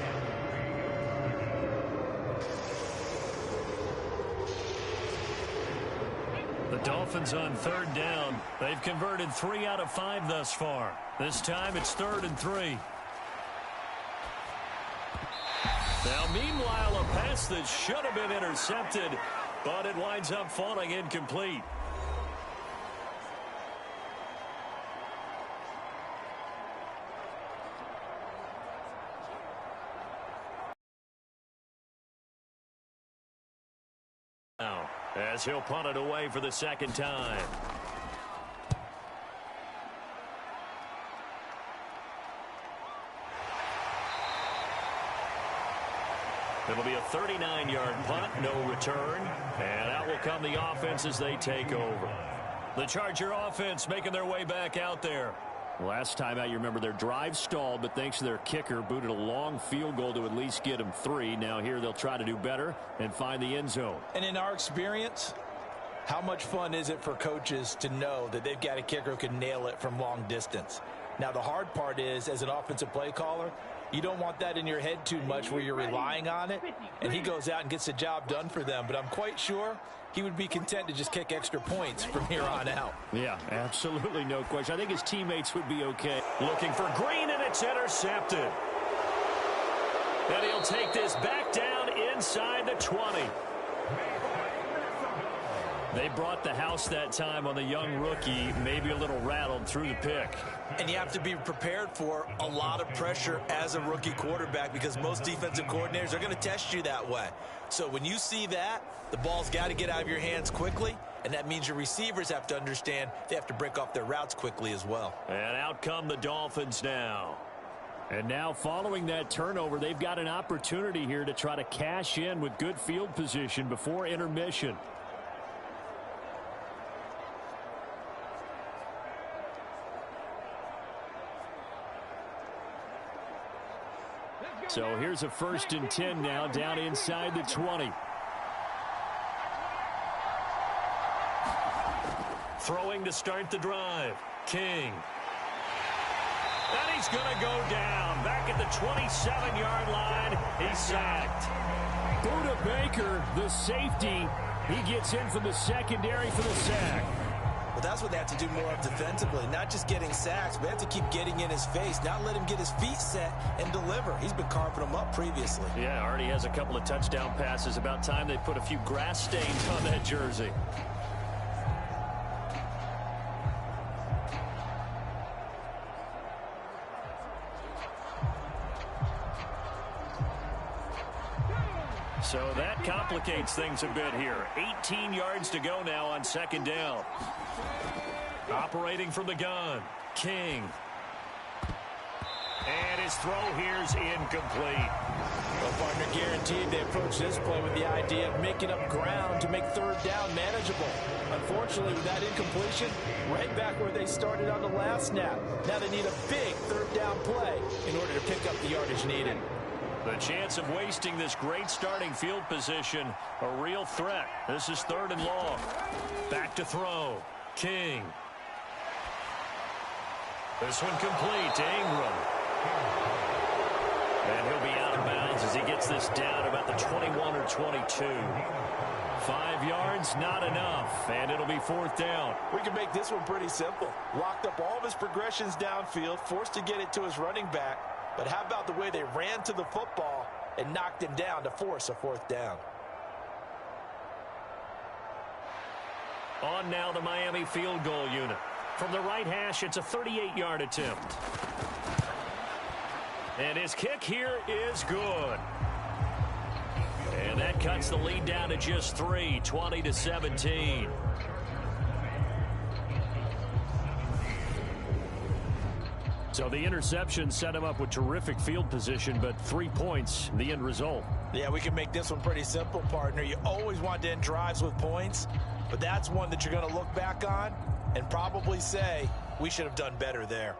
The Dolphins on third down. They've converted 3 out of 5 thus far. This time it's 3rd and 3. Now, meanwhile, a pass that should have been intercepted, but it winds up falling incomplete. Now, as he'll punt it away for the 2nd time. It'll be a 39-yard punt, no return. And out will come the offense as they take over. The Charger offense making their way back out there. Last time out, you remember their drive stalled, but thanks to their kicker, booted a long field goal to at least get them 3. Now here they'll try to do better and find the end zone. And in our experience, how much fun is it for coaches to know that they've got a kicker who can nail it from long distance? Now, the hard part is, as an offensive play caller, you don't want that in your head too much where you're relying on it, and he goes out and gets the job done for them. But I'm quite sure he would be content to just kick extra points from here on out. Yeah, absolutely no question. I think his teammates would be okay. Looking for Green, and it's intercepted. And he'll take this back down inside the 20. They brought the house that time on the young rookie, maybe a little rattled through the pick. And you have to be prepared for a lot of pressure as a rookie quarterback because most defensive coordinators are going to test you that way. So when you see that, the ball's got to get out of your hands quickly, and that means your receivers have to understand they have to break off their routes quickly as well. And out come the Dolphins now. And now following that turnover, they've got an opportunity here to try to cash in with good field position before intermission. So here's a 1st and 10 now down inside the 20. Throwing to start the drive. King. And he's going to go down. Back at the 27-yard line. He's sacked. Buda Baker, the safety, he gets in from the secondary for the sack. Well, that's what they have to do more of defensively, not just getting sacks, but they have to keep getting in his face, not let him get his feet set and deliver. He's been carving them up previously. Yeah, already has a couple of touchdown passes. About time they put a few grass stains on that jersey. So that complicates things a bit here. 18 yards to go now on 2nd down. Operating from the gun, King. And his throw here's incomplete. Well, partner, guaranteed they approach this play with the idea of making up ground to make 3rd down manageable. Unfortunately, with that incompletion, right back where they started on the last snap. Now they need a big 3rd down play in order to pick up the yardage needed. The chance of wasting this great starting field position, a real threat. This is 3rd and long. Back to throw. King. This one complete to Ingram. And he'll be out of bounds as he gets this down about the 21 or 22. 5 yards, not enough, and it'll be 4th down. We can make this one pretty simple. Locked up all of his progressions downfield, forced to get it to his running back. But how about the way they ran to the football and knocked him down to force a 4th down? On now the Miami field goal unit. From the right hash, it's a 38-yard attempt. And his kick here is good. And that cuts the lead down to just 3, 20-17. So the interception set him up with terrific field position, but 3 points, the end result. Yeah, we can make this one pretty simple, partner. You always want to end drives with points, but that's one that you're going to look back on and probably say, we should have done better there.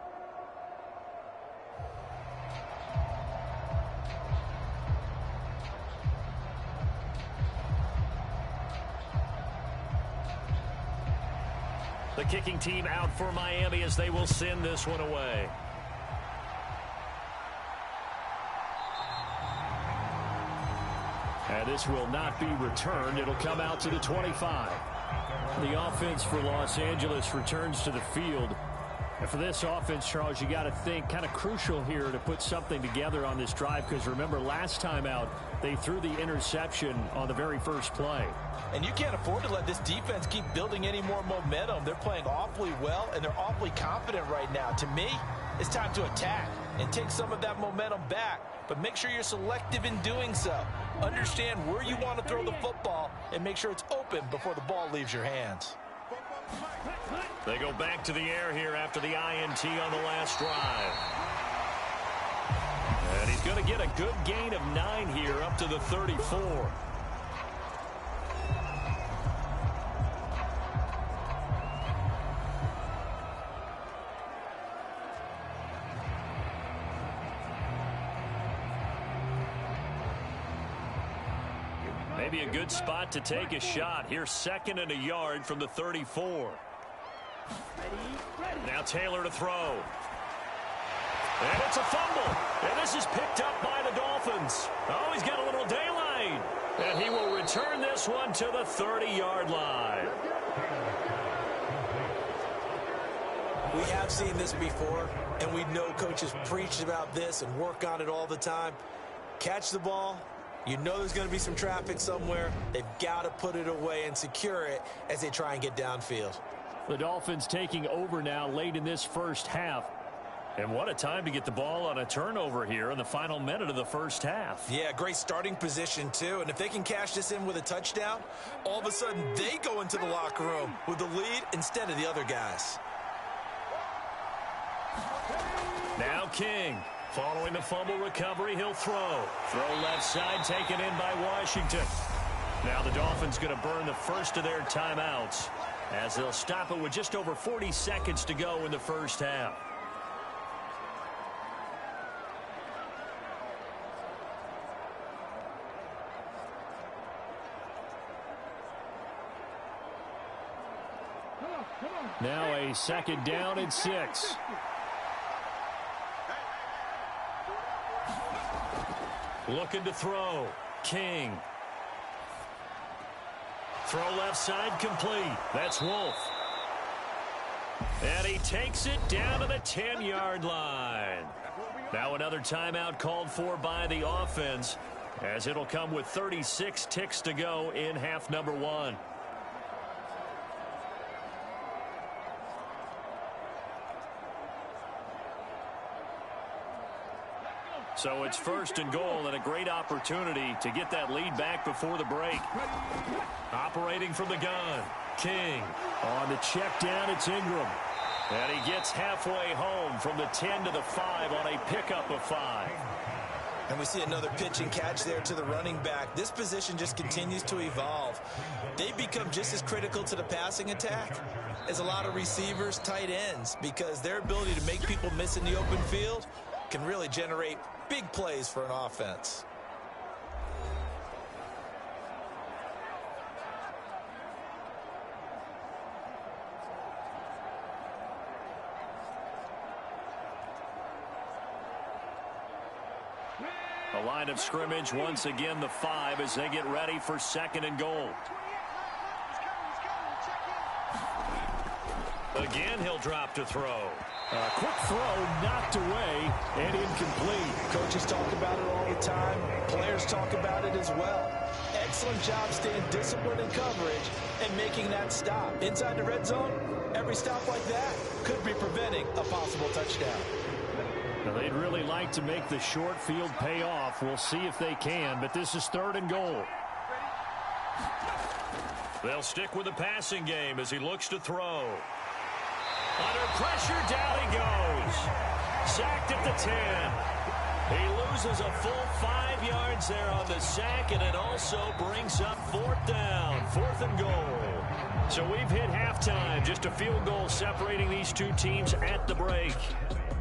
The kicking team out for Miami as they will send this one away. And this will not be returned. It'll come out to the 25. The offense for Los Angeles returns to the field. And for this offense, Charles, you got to think kind of crucial here to put something together on this drive, because remember last time out they threw the interception on the very first play. And you can't afford to let this defense keep building any more momentum. They're playing awfully well, and they're awfully confident right now. To me, it's time to attack and take some of that momentum back, but make sure you're selective in doing so. Understand where you want to throw the football and make sure it's open before the ball leaves your hands. They go back to the air here after the INT on the last drive. And he's going to get a good gain of 9 here up to the 34. Maybe a good spot to take a shot. Here's 2nd and a yard from the 34. Now Taylor to throw. And it's a fumble. And this is picked up by the Dolphins. Oh, he's got a little daylight. And he will return this one to the 30-yard line. We have seen this before, and we know coaches preach about this and work on it all the time. Catch the ball. You know there's going to be some traffic somewhere. They've got to put it away and secure it as they try and get downfield. The Dolphins taking over now late in this first half. And what a time to get the ball on a turnover here in the final minute of the first half. Yeah, great starting position, too. And if they can cash this in with a touchdown, all of a sudden they go into the locker room with the lead instead of the other guys. Now King. Following the fumble recovery, he'll throw. Throw left side, taken in by Washington. Now the Dolphins going to burn the first of their timeouts as they'll stop it with just over 40 seconds to go in the first half. Now a second down and 6. Looking to throw. King. Throw left side complete. That's Wolf. And he takes it down to the 10-yard line. Now another timeout called for by the offense, as it'll come with 36 ticks to go in half number 1. So it's first and goal and a great opportunity to get that lead back before the break. Operating from the gun, King. On the check down, it's Ingram. And he gets halfway home from the 10 to the 5 on a pickup of 5. And we see another pitch and catch there to the running back. This position just continues to evolve. They become just as critical to the passing attack as a lot of receivers, tight ends, because their ability to make people miss in the open field can really generate big plays for an offense. A line of scrimmage, once again the 5 as they get ready for second and goal. Again, he'll drop to throw. A quick throw knocked away and incomplete. Coaches talk about it all the time. Players talk about it as well. Excellent job staying disciplined in coverage and making that stop. Inside the red zone, every stop like that could be preventing a possible touchdown. Now, they'd really like to make the short field pay off. We'll see if they can, but this is third and goal. They'll stick with the passing game as he looks to throw. Under pressure, down he goes. Sacked at the 10. He loses a full 5 yards there on the sack, and it also brings up fourth down, 4th and goal. So we've hit halftime, just a field goal separating these two teams at the break.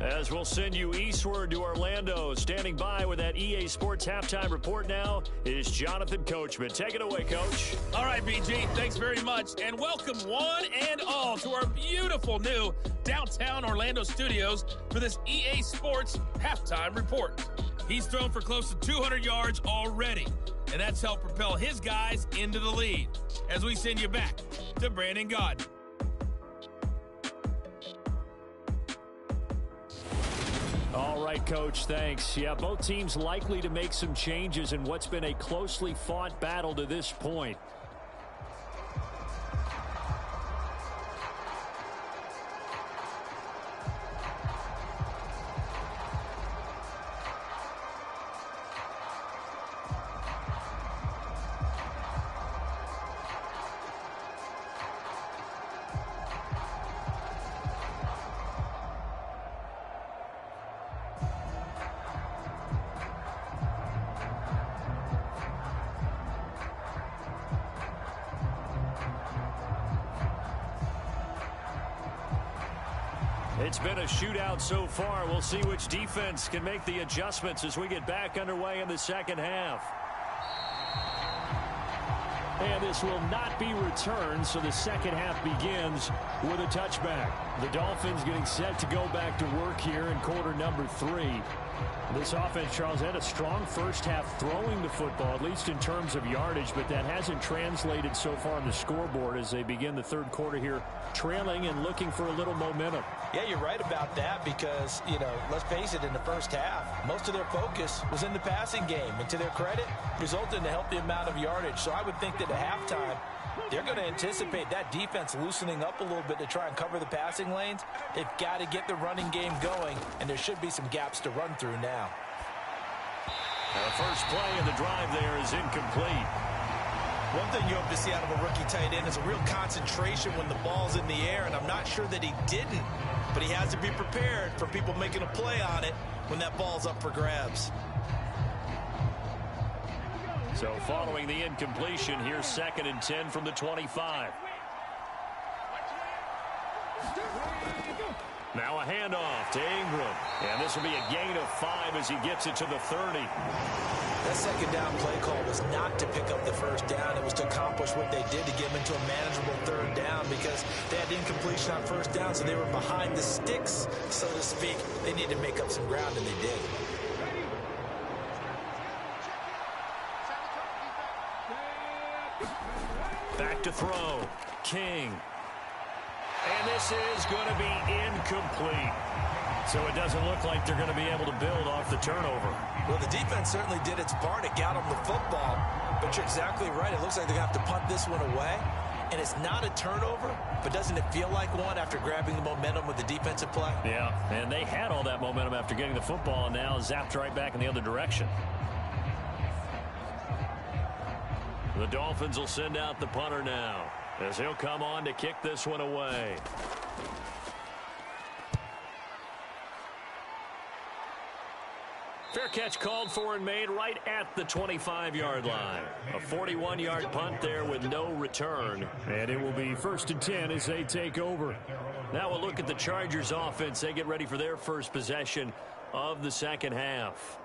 As we'll send you eastward to Orlando, standing by with that EA Sports Halftime Report now is Jonathan Coachman. Take it away, Coach. All right, BG, thanks very much. And welcome one and all to our beautiful new downtown Orlando studios for this EA Sports Halftime Report. He's thrown for close to 200 yards already, and that's helped propel his guys into the lead. As we send you back to Brandon Gaudin. All right, Coach, thanks. Yeah, both teams likely to make some changes in what's been a closely fought battle to this point. It's been a shootout so far. We'll see which defense can make the adjustments as we get back underway in the second half. And this will not be returned, so the second half begins with a touchback. The Dolphins getting set to go back to work here in quarter number 3. This offense, Charles, had a strong first half throwing the football, at least in terms of yardage, but that hasn't translated so far on the scoreboard as they begin the third quarter here, trailing and looking for a little momentum. Yeah, you're right about that because, let's face it, in the first half, most of their focus was in the passing game. And to their credit, resulted in a healthy amount of yardage. So I would think that at halftime, they're going to anticipate that defense loosening up a little bit to try and cover the passing lanes. They've got to get the running game going, and there should be some gaps to run through now. The first play of the drive there is incomplete. One thing you hope to see out of a rookie tight end is a real concentration when the ball's in the air, and I'm not sure that he didn't, but he has to be prepared for people making a play on it when that ball's up for grabs. So following the incompletion, here's 2nd and 10 from the 25. Now a handoff to Ingram. And this will be a gain of 5 as he gets it to the 30. That second down play call was not to pick up the first down. It was to accomplish what they did to get them into a manageable third down because they had incompletion on first down, so they were behind the sticks, so to speak. They needed to make up some ground, and they did. Back to throw. King. And this is going to be incomplete. So it doesn't look like they're going to be able to build off the turnover. Well, the defense certainly did its part. It got them the football. But you're exactly right. It looks like they're going to have to punt this one away. And it's not a turnover, but doesn't it feel like one after grabbing the momentum with the defensive play? Yeah, and they had all that momentum after getting the football and now zapped right back in the other direction. The Dolphins will send out the punter now as he'll come on to kick this one away. Fair catch called for and made right at the 25-yard line. A 41-yard punt there with no return. And it will be 1st and 10 as they take over. Now we'll look at the Chargers offense. They get ready for their first possession of the second half.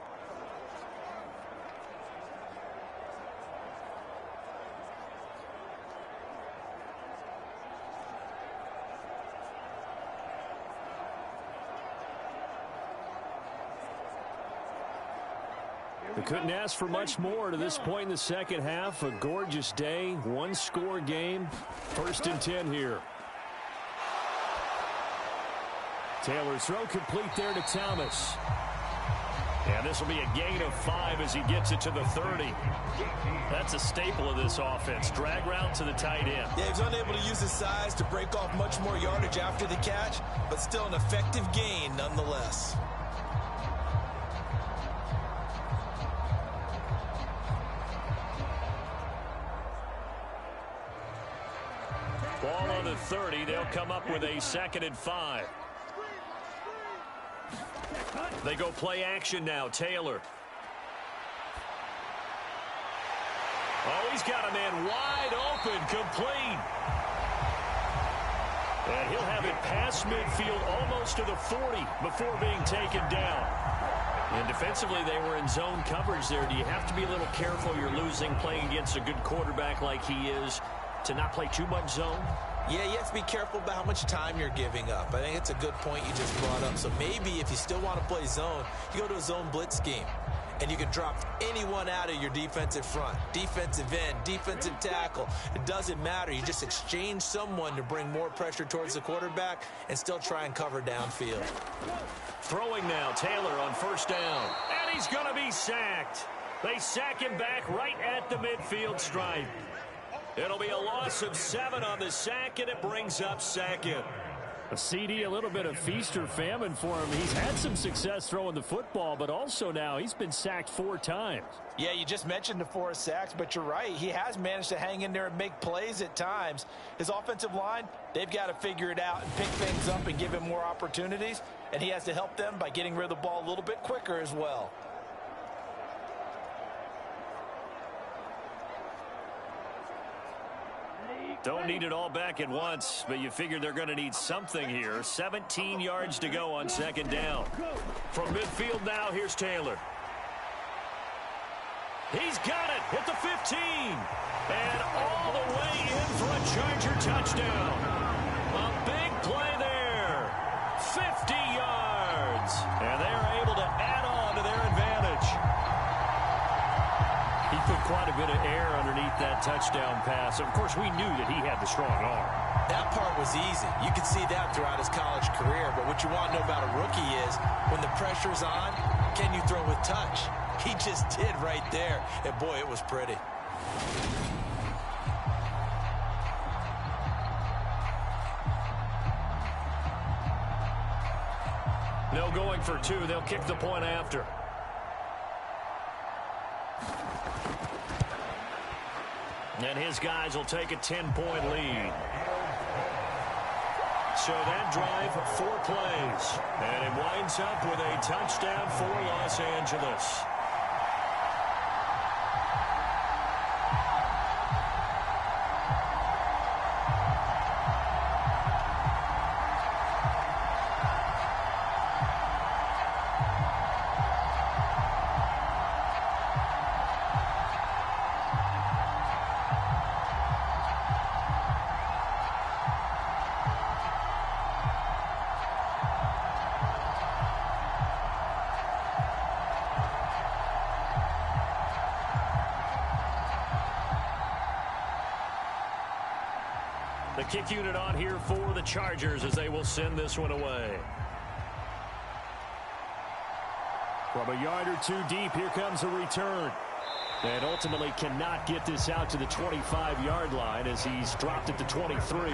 They couldn't ask for much more to this point in the second half. A gorgeous day, one-score game. 1st and 10 here. Taylor's throw complete there to Thomas. And this will be a gain of 5 as he gets it to the 30. That's a staple of this offense. Drag route to the tight end. Yeah, he was unable to use his size to break off much more yardage after the catch, but still an effective gain nonetheless. Ball on the 30. They'll come up with a 2nd and 5. They go play action now. Taylor. Oh, he's got a man wide open, complete. And he'll have it past midfield almost to the 40 before being taken down. And defensively, they were in zone coverage there. Do you have to be a little careful? You're losing playing against a good quarterback like he is to not play too much zone? Yeah, you have to be careful about how much time you're giving up. I think it's a good point you just brought up. So maybe if you still want to play zone, you go to a zone blitz scheme. And you can drop anyone out of your defensive front. Defensive end, defensive tackle. It doesn't matter. You just exchange someone to bring more pressure towards the quarterback and still try and cover downfield. Throwing now, Taylor on 1st down. And he's going to be sacked. They sack him back right at the midfield stripe. It'll be a loss of 7 on the sack, and it brings up 2nd. A CD, a little bit of feast or famine for him. He's had some success throwing the football, but also now he's been sacked 4 times. Yeah, you just mentioned the 4 sacks, but you're right. He has managed to hang in there and make plays at times. His offensive line, they've got to figure it out and pick things up and give him more opportunities, and he has to help them by getting rid of the ball a little bit quicker as well. Don't need it all back at once, but you figure they're going to need something here. 17 yards to go on 2nd down. From midfield now, here's Taylor. He's got it at the 15. And all the way in for a Charger touchdown. A big play there. 50 yards. And they're able to add on quite a bit of air underneath that touchdown pass. Of course, we knew that he had the strong arm. That part was easy. You could see that throughout his college career. But what you want to know about a rookie is when the pressure's on, can you throw with touch? He just did right there. And, boy, it was pretty. No going for two. They'll kick the point after. And his guys will take a 10-point lead. So that drive, 4 plays. And it winds up with a touchdown for Los Angeles. The kick unit on here for the Chargers as they will send this one away. From a yard or two deep, here comes a return. And ultimately cannot get this out to the 25-yard line as he's dropped at the 23.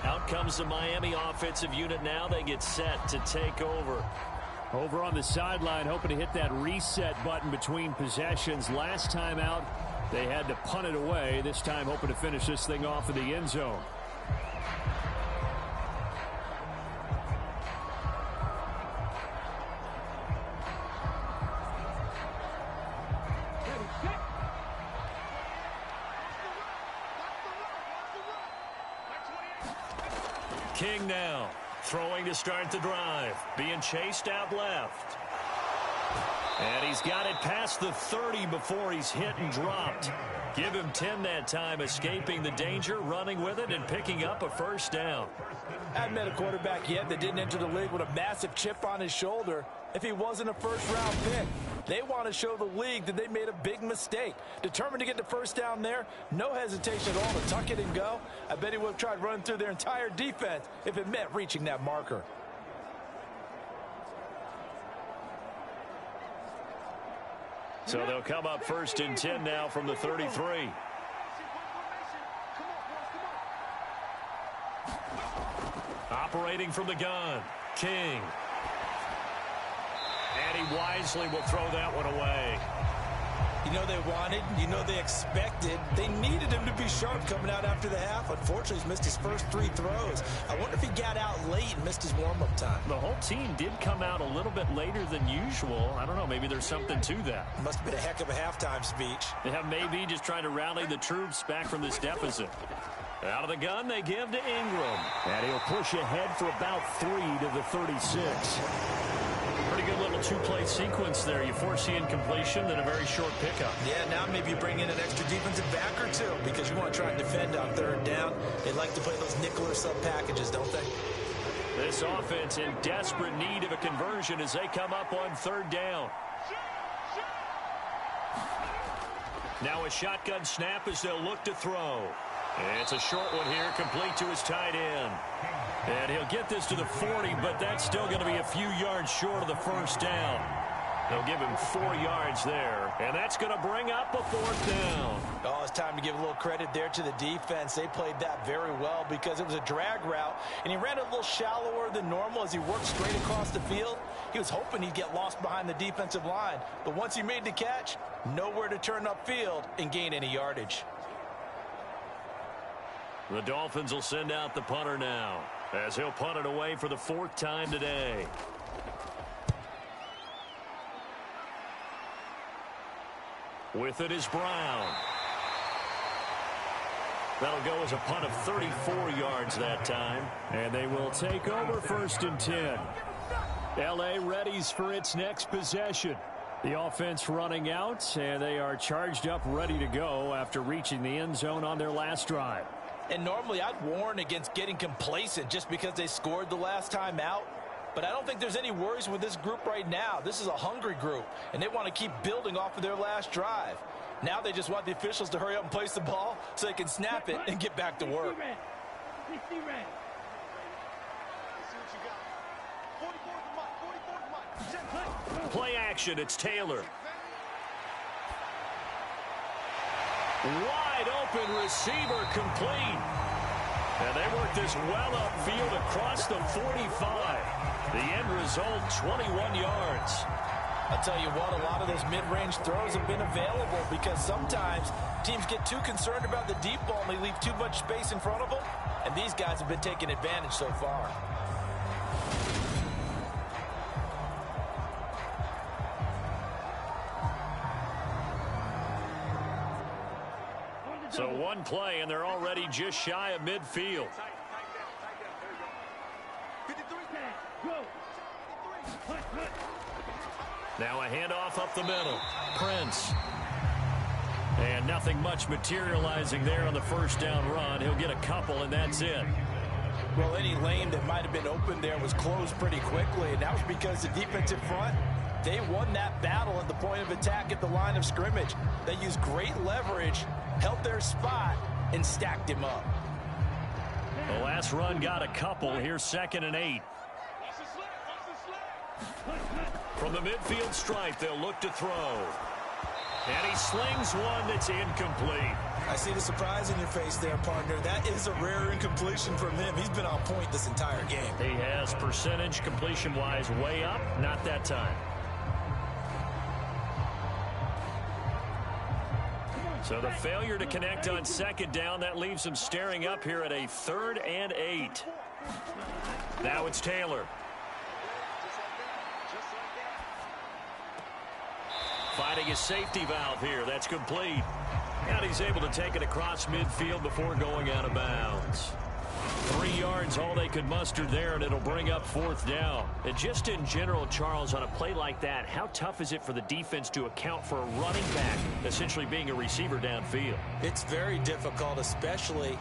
Out comes the Miami offensive unit now. They get set to take over. Over on the sideline, hoping to hit that reset button between possessions. Last time out, they had to punt it away. This time hoping to finish this thing off in the end zone. King now throwing to start the drive. Being chased out left. And he's got it past the 30 before he's hit and dropped. Give him 10 that time, escaping the danger, running with it, and picking up a first down. I haven't met a quarterback yet that didn't enter the league with a massive chip on his shoulder if he wasn't a first-round pick. They want to show the league that they made a big mistake. Determined to get the first down there, no hesitation at all to tuck it and go. I bet he would have tried running through their entire defense if it meant reaching that marker. So they'll come up first and 10 now from the 33. Operating from the gun, King. And he wisely will throw that one away. You know they wanted, you know they expected. They needed him to be sharp coming out after the half. Unfortunately, he's missed his first 3 throws. I wonder if he got out late and missed his warm-up time. The whole team did come out a little bit later than usual. I don't know, maybe there's something to that. Must have been a heck of a halftime speech. Yeah, maybe just trying to rally the troops back from this deficit. Out of the gun, they give to Ingram. And he'll push ahead for about 3 to the 36. Pretty good little 2-play sequence there. You force the incompletion, then a very short pickup. Yeah, now maybe you bring in an extra defensive back or two because you want to try and defend on 3rd down. They like to play those nickel or sub packages, don't they? This offense in desperate need of a conversion as they come up on 3rd down. Now a shotgun snap as they'll look to throw. It's a short one here, complete to his tight end. And he'll get this to the 40, but that's still going to be a few yards short of the first down. They'll give him 4 yards there, and that's going to bring up a 4th down. Oh, it's time to give a little credit there to the defense. They played that very well because it was a drag route, and he ran a little shallower than normal as he worked straight across the field. He was hoping he'd get lost behind the defensive line, but once he made the catch, nowhere to turn upfield and gain any yardage. The Dolphins will send out the punter now as he'll punt it away for the 4th time today. With it is Brown. That'll go as a punt of 34 yards that time. And they will take over 1st and 10. L.A. readies for its next possession. The offense running out, and they are charged up, ready to go after reaching the end zone on their last drive. And normally I'd warn against getting complacent just because they scored the last time out. But I don't think there's any worries with this group right now. This is a hungry group, and they want to keep building off of their last drive. Now they just want the officials to hurry up and place the ball so they can snap it and get back to work. Play action, it's Taylor. Wide open receiver complete. And they work this well upfield across the 45. The end result, 21 yards. I'll tell you what, a lot of those mid-range throws have been available because sometimes teams get too concerned about the deep ball and they leave too much space in front of them. And these guys have been taking advantage so far. So one play, and they're already just shy of midfield. Now a handoff up the middle. Prince. And nothing much materializing there on the first down run. He'll get a couple, and that's it. Well, any lane that might have been open there was closed pretty quickly, and that was because the defensive front, they won that battle at the point of attack at the line of scrimmage. They used great leverage, held their spot, and stacked him up. The last run got a couple. Here's 2nd and 8. From the midfield stripe, they'll look to throw. And he slings one that's incomplete. I see the surprise in your face there, partner. That is a rare incompletion from him. He's been on point this entire game. He has percentage completion-wise way up. Not that time. So the failure to connect on 2nd down, that leaves him staring up here at a 3rd and 8. Now it's Taylor. Finding a safety valve here. That's complete. And he's able to take it across midfield before going out of bounds. 3 yards, all they could muster there, and it'll bring up 4th down. And just in general, Charles, on a play like that, how tough is it for the defense to account for a running back essentially being a receiver downfield? It's very difficult, especially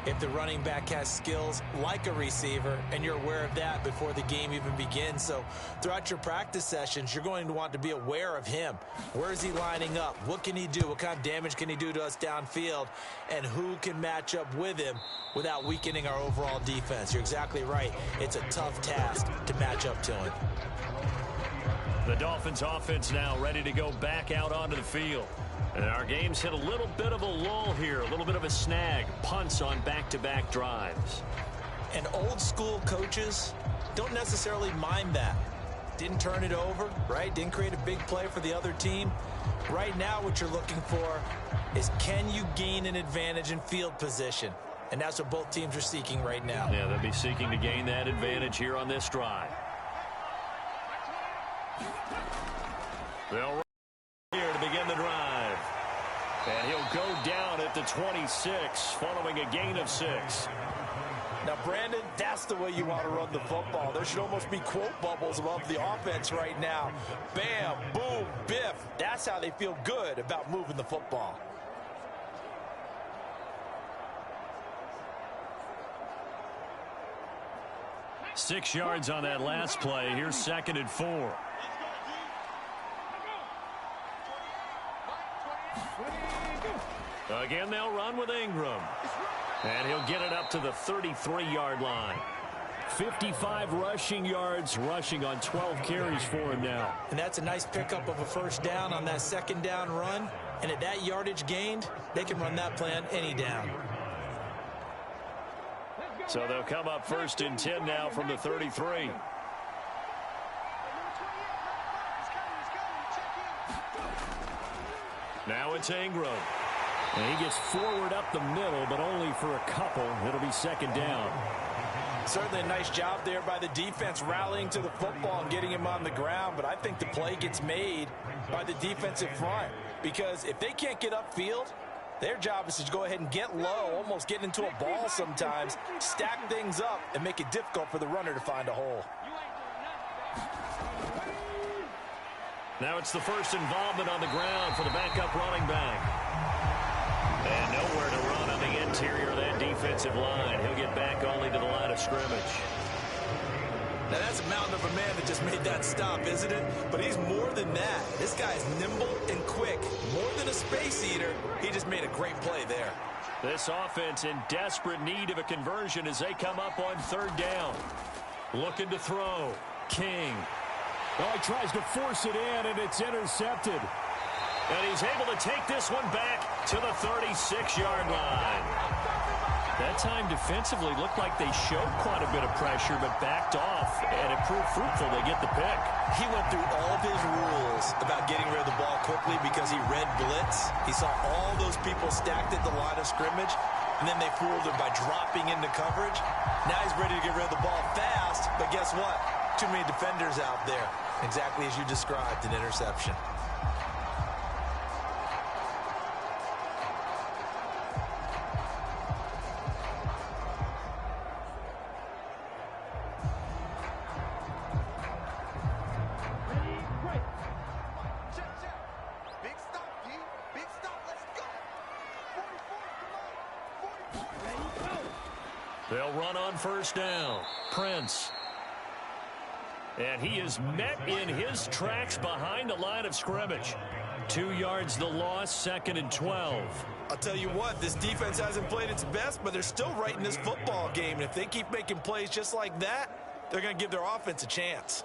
if the running back has skills like a receiver, and you're aware of that before the game even begins. So throughout your practice sessions, you're going to want to be aware of him. Where is he lining up? What can he do? What kind of damage can he do to us downfield? And who can match up with him without weakening our overall defense? You're exactly right. It's a tough task to match up to him. The Dolphins offense now ready to go back out onto the field. And our game's hit a little bit of a lull here, a little bit of a snag. Punts on back-to-back drives. And old school coaches don't necessarily mind that. Didn't turn it over, right? Didn't create a big play for the other team. Right now what you're looking for is, can you gain an advantage in field position? And that's what both teams are seeking right now. Yeah, they'll be seeking to gain that advantage here on this drive. They'll run here to begin the drive. And he'll go down at the 26 following a gain of 6. Now, Brandon, that's the way you want to run the football. There should almost be quote bubbles above the offense right now. Bam, boom, biff. That's how they feel good about moving the football. Six yards on that last play. Here's 2nd and 4. Again, they'll run with Ingram. And he'll get it up to the 33-yard line. 55 rushing yards, rushing on 12 carries for him now. And that's a nice pickup of a 1st down on that 2nd down run. And at that yardage gained, they can run that play on any down. So they'll come up 1st and 10 now from the 33. Now it's Ingram. And he gets forward up the middle, but only for a couple. It'll be 2nd down. Certainly a nice job there by the defense rallying to the football and getting him on the ground. But I think the play gets made by the defensive front, because if they can't get upfield, their job is to go ahead and get low, almost get into a ball sometimes, stack things up, and make it difficult for the runner to find a hole. Now it's the first involvement on the ground for the backup running back. And nowhere to run on the interior of that defensive line. He'll get back only to the line of scrimmage. Now, that's a mountain of a man that just made that stop, isn't it? But he's more than that. This guy is nimble and quick. More than a space eater, he just made a great play there. This offense in desperate need of a conversion as they come up on third down. Looking to throw. King. Oh, he tries to force it in, and it's intercepted. And he's able to take this one back to the 36-yard line. That time defensively looked like they showed quite a bit of pressure but backed off, and it proved fruitful. They get the pick. He went through all of his rules about getting rid of the ball quickly because he read blitz. He saw all those people stacked at the line of scrimmage, and then they fooled him by dropping into coverage. Now he's ready to get rid of the ball fast, but guess what? Too many defenders out there. Exactly as you described, an interception. They'll run on first down. Prince. And he is met in his tracks behind the line of scrimmage. 2 yards the loss, 2nd and 12. I'll tell you what, this defense hasn't played its best, but they're still right in this football game. And if they keep making plays just like that, they're going to give their offense a chance.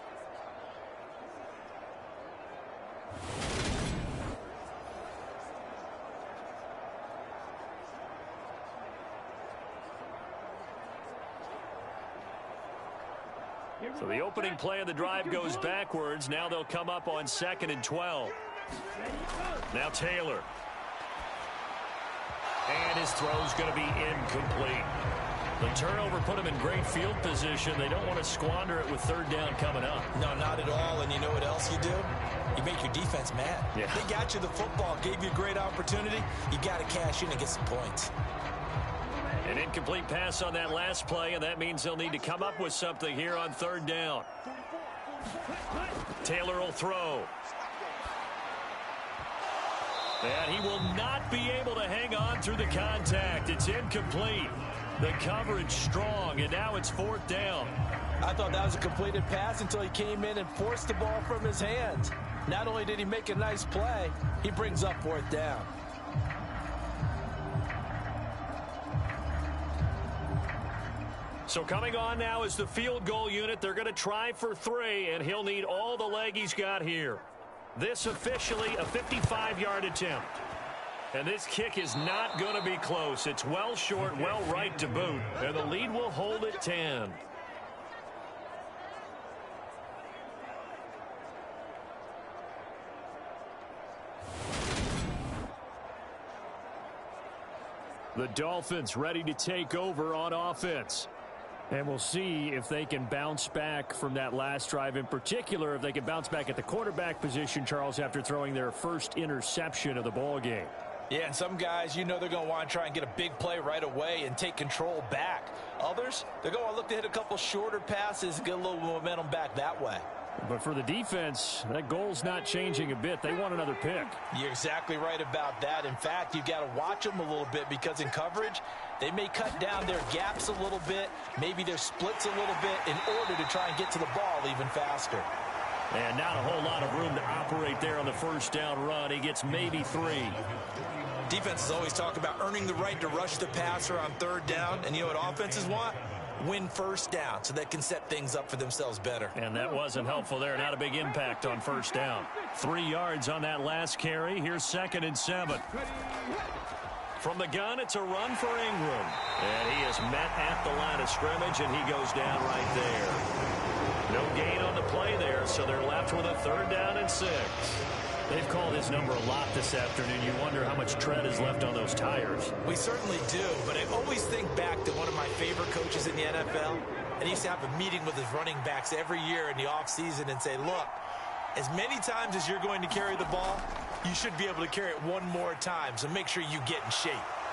So the opening play of the drive goes backwards. Now they'll come up on 2nd and 12. Now Taylor. And his throw's going to be incomplete. The turnover put him in great field position. They don't want to squander it with third down coming up. No, not at all. And you know what else you do? You make your defense mad. Yeah. They got you the football, gave you a great opportunity. You got to cash in and get some points. An incomplete pass on that last play, and that means they'll need to come up with something here on third down. Taylor will throw. And he will not be able to hang on through the contact. It's incomplete. The coverage strong, and now it's 4th down. I thought that was a completed pass until he came in and forced the ball from his hands. Not only did he make a nice play, he brings up 4th down. So coming on now is the field goal unit. They're going to try for 3, and he'll need all the leg he's got here. This officially a 55-yard attempt. And this kick is not going to be close. It's well short, well right to boot. And the lead will hold at 10. The Dolphins ready to take over on offense. And we'll see if they can bounce back from that last drive, in particular, if they can bounce back at the quarterback position, Charles, after throwing their first interception of the ball game. Yeah, and some guys, you know they're going to want to try and get a big play right away and take control back. Others, they're going to look to hit a couple shorter passes and get a little momentum back that way. But for the defense, that goal's not changing a bit. They want another pick. You're exactly right about that. In fact, you've got to watch them a little bit because in coverage, they may cut down their gaps a little bit, maybe their splits a little bit in order to try and get to the ball even faster. And not a whole lot of room to operate there on the first down run. He gets maybe 3. Defenses always talk about earning the right to rush the passer on third down. And you know what offenses want? Win first down so they can set things up for themselves better. And that wasn't helpful there. Not a big impact on first down. 3 yards on that last carry. Here's 2nd and 7. From the gun, it's a run for Ingram. And he is met at the line of scrimmage, and he goes down right there. No gain on the play there, so they're left with a 3rd down and 6. They've called his number a lot this afternoon. You wonder how much tread is left on those tires. We certainly do, but I always think back to one of my favorite coaches in the NFL, and he used to have a meeting with his running backs every year in the offseason and say, look, as many times as you're going to carry the ball, you should be able to carry it one more time, so make sure you get in shape.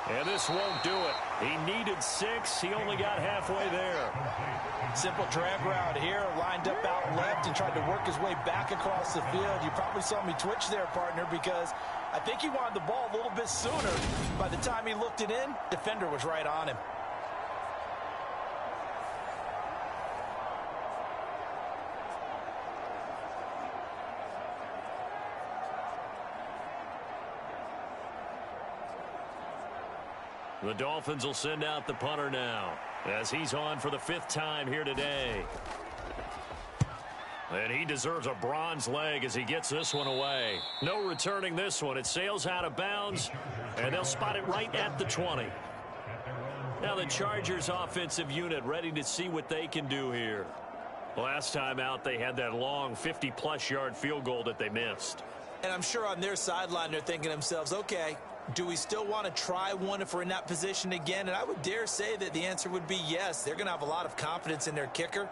And this won't do it. He needed 6. He only got halfway there. Simple drag route here, lined up out left and tried to work his way back across the field. You probably saw me twitch there, partner, because I think he wanted the ball a little bit sooner. By the time he looked it in, defender was right on him. The Dolphins will send out the punter now as he's on for the 5th time here today. And he deserves a bronze leg as he gets this one away. No returning this one. It sails out of bounds, and they'll spot it right at the 20. Now the Chargers offensive unit ready to see what they can do here. Last time out, they had that long 50-plus yard field goal that they missed. And I'm sure on their sideline they're thinking to themselves, okay, do we still want to try one if we're in that position again? And I would dare say that the answer would be yes. They're going to have a lot of confidence in their kicker.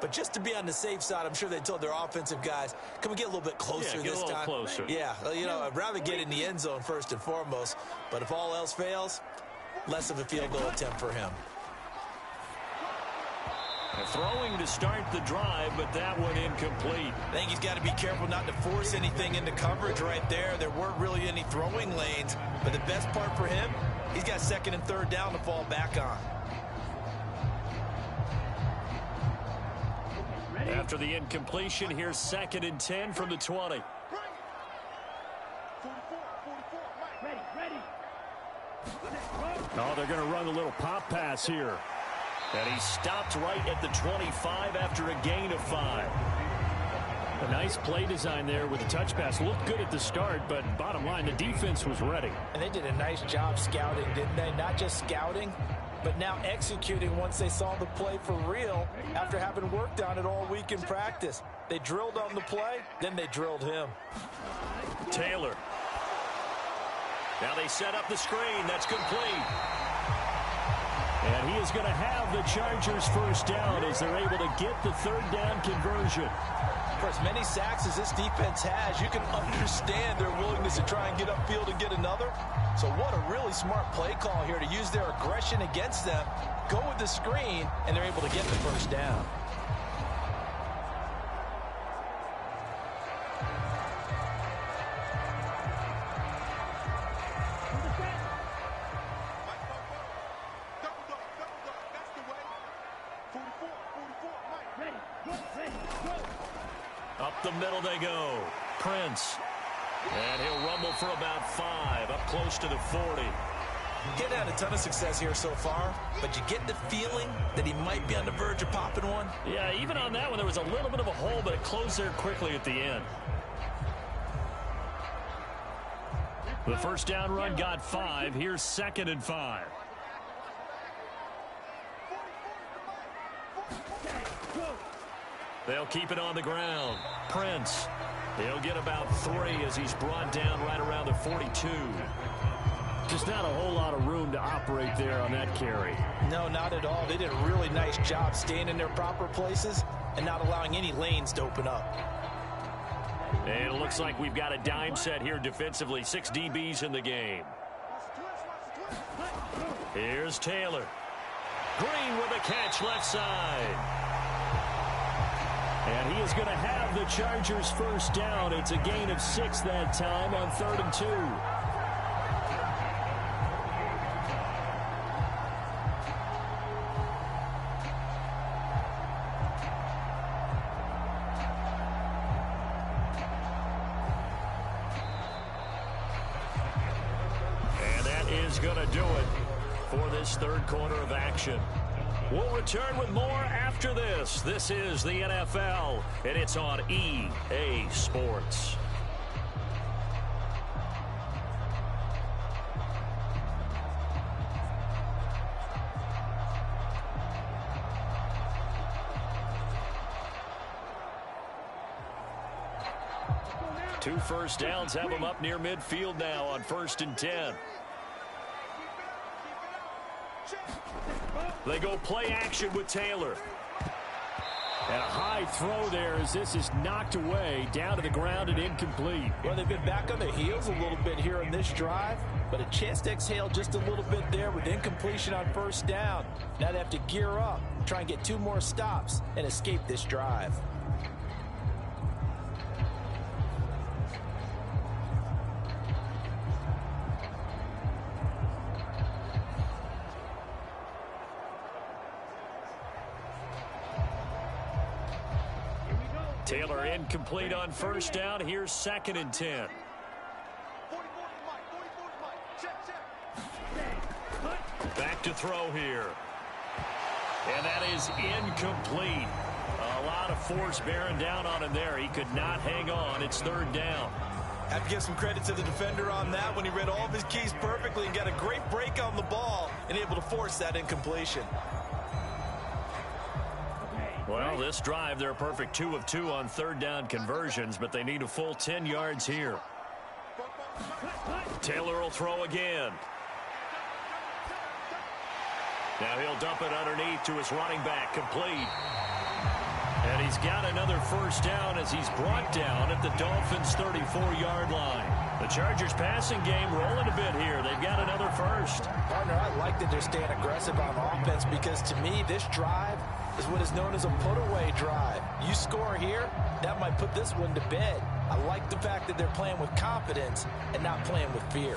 But just to be on the safe side, I'm sure they told their offensive guys, can we get a little bit closer this time? Get a little closer. Yeah, you know, I'd rather get in the end zone first and foremost. But if all else fails, less of a field goal attempt for him. Throwing to start the drive, but that one incomplete. I think he's got to be careful not to force anything into coverage right there. There weren't really any throwing lanes. But the best part for him, he's got 2nd and 3rd down to fall back on. After the incompletion, here's 2nd and 10 from the 20. Oh, they're going to run a little pop pass here. And he stopped right at the 25 after a gain of 5. A nice play design there with the touch pass. Looked good at the start, but bottom line, the defense was ready. And they did a nice job scouting, didn't they? Not just scouting, but now executing once they saw the play for real after having worked on it all week in practice. They drilled on the play, then they drilled him. Taylor. Now they set up the screen. That's complete. And he is going to have the Chargers 1st down as they're able to get the 3rd down conversion. For as many sacks as this defense has, you can understand their willingness to try and get upfield and get another. So what a really smart play call here to use their aggression against them, go with the screen, and they're able to get the 1st down. Up the middle they go. Prince. And he'll rumble for about 5, up close to the 40. Getting had a ton of success here so far, but you get the feeling that he might be on the verge of popping one. Yeah, even on that one, there was a little bit of a hole, but it closed there quickly at the end. The 1st down run got 5. Here's 2nd and 5. They'll keep it on the ground. Prince. He'll get about 3 as he's brought down right around the 42. Just not a whole lot of room to operate there on that carry. No, not at all. They did a really nice job staying in their proper places and not allowing any lanes to open up. And it looks like we've got a dime set here defensively. 6 DBs in the game. Here's Taylor. Green with a catch left side. And he is going to have the Chargers 1st down. It's a gain of 6 that time on 3rd and 2. And that is going to do it for this 3rd quarter of action. We'll return with more after this. This is the NFL, and it's on EA Sports. Two 1st downs have them up near midfield now on 1st and 10. They go play action with Taylor. And a high throw there as this is knocked away down to the ground and incomplete. Well, they've been back on their heels a little bit here in this drive, but a chance to exhale just a little bit there with incompletion on 1st down. Now they have to gear up, try and get 2 more stops and escape this drive. Taylor incomplete on 1st down. Here's 2nd and 10. to throw here. And that is incomplete. A lot of force bearing down on him there. He could not hang on. It's third down. Have to give some credit to the defender on that when he read all of his keys perfectly and got a great break on the ball and able to force that incompletion. Well, this drive, they're a perfect 2 of 2 on third down conversions, but they need a full 10 yards here. Taylor will throw again. Now he'll dump it underneath to his running back, complete. And he's got another first down as he's brought down at the Dolphins' 34-yard line. The Chargers passing game rolling a bit here. They've got another first. Partner, I like that they're staying aggressive on offense because to me, this drive is what is known as a put-away drive. You score here, that might put this one to bed. I like the fact that they're playing with confidence and not playing with fear.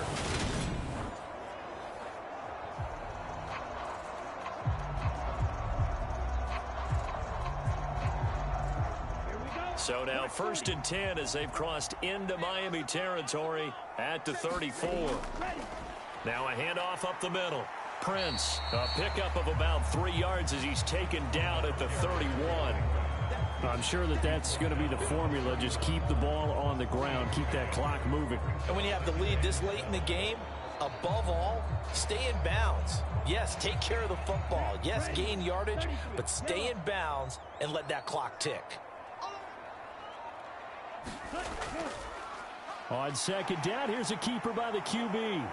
So now 1st and 10 as they've crossed into Miami territory at the 34. Now a handoff up the middle. Prince, a pickup of about 3 yards as he's taken down at the 31. I'm sure that that's going to be the formula. Just keep the ball on the ground. Keep that clock moving. And when you have the lead this late in the game, above all, stay in bounds. Yes, take care of the football. Yes, gain yardage, but stay in bounds and let that clock tick. On second down, here's a keeper by the QB.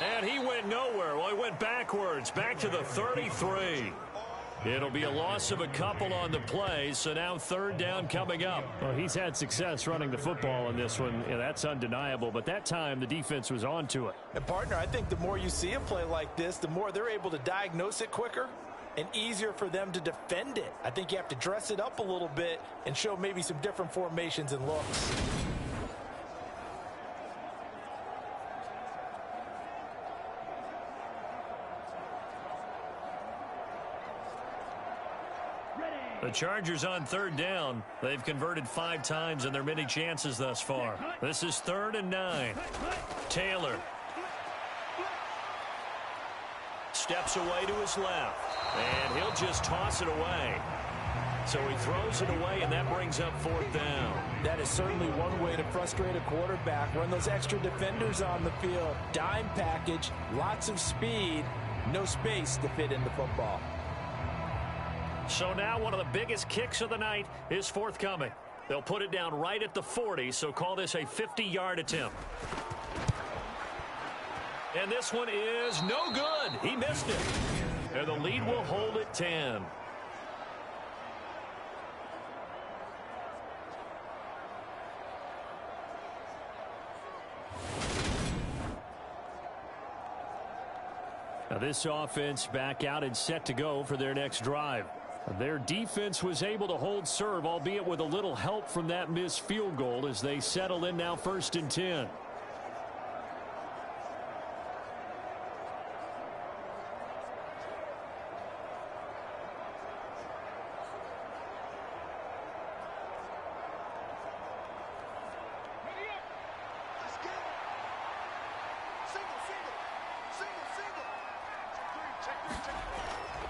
And he went nowhere. Well, he went backwards, back to the 33. It'll be a loss of a couple on the play, so now third down coming up. Well, he's had success running the football in this one. Yeah, that's undeniable, but that time the defense was on to it. And, partner, I think the more you see a play like this, the more they're able to diagnose it quicker and easier for them to defend it. I think you have to dress it up a little bit and show maybe some different formations and looks. The Chargers on third down. They've converted 5 times in their many chances thus far. This is 3rd and 9. Taylor steps away to his left, and he'll just toss it away. So he throws it away, and that brings up 4th down. That is certainly one way to frustrate a quarterback. Run those extra defenders on the field. Dime package, lots of speed, no space to fit in the football. So now one of the biggest kicks of the night is forthcoming. They'll put it down right at the 40, so call this a 50-yard attempt. And this one is no good. He missed it. And the lead will hold at 10. Now this offense back out and set to go for their next drive. Their defense was able to hold serve, albeit with a little help from that missed field goal as they settle in now 1st and 10.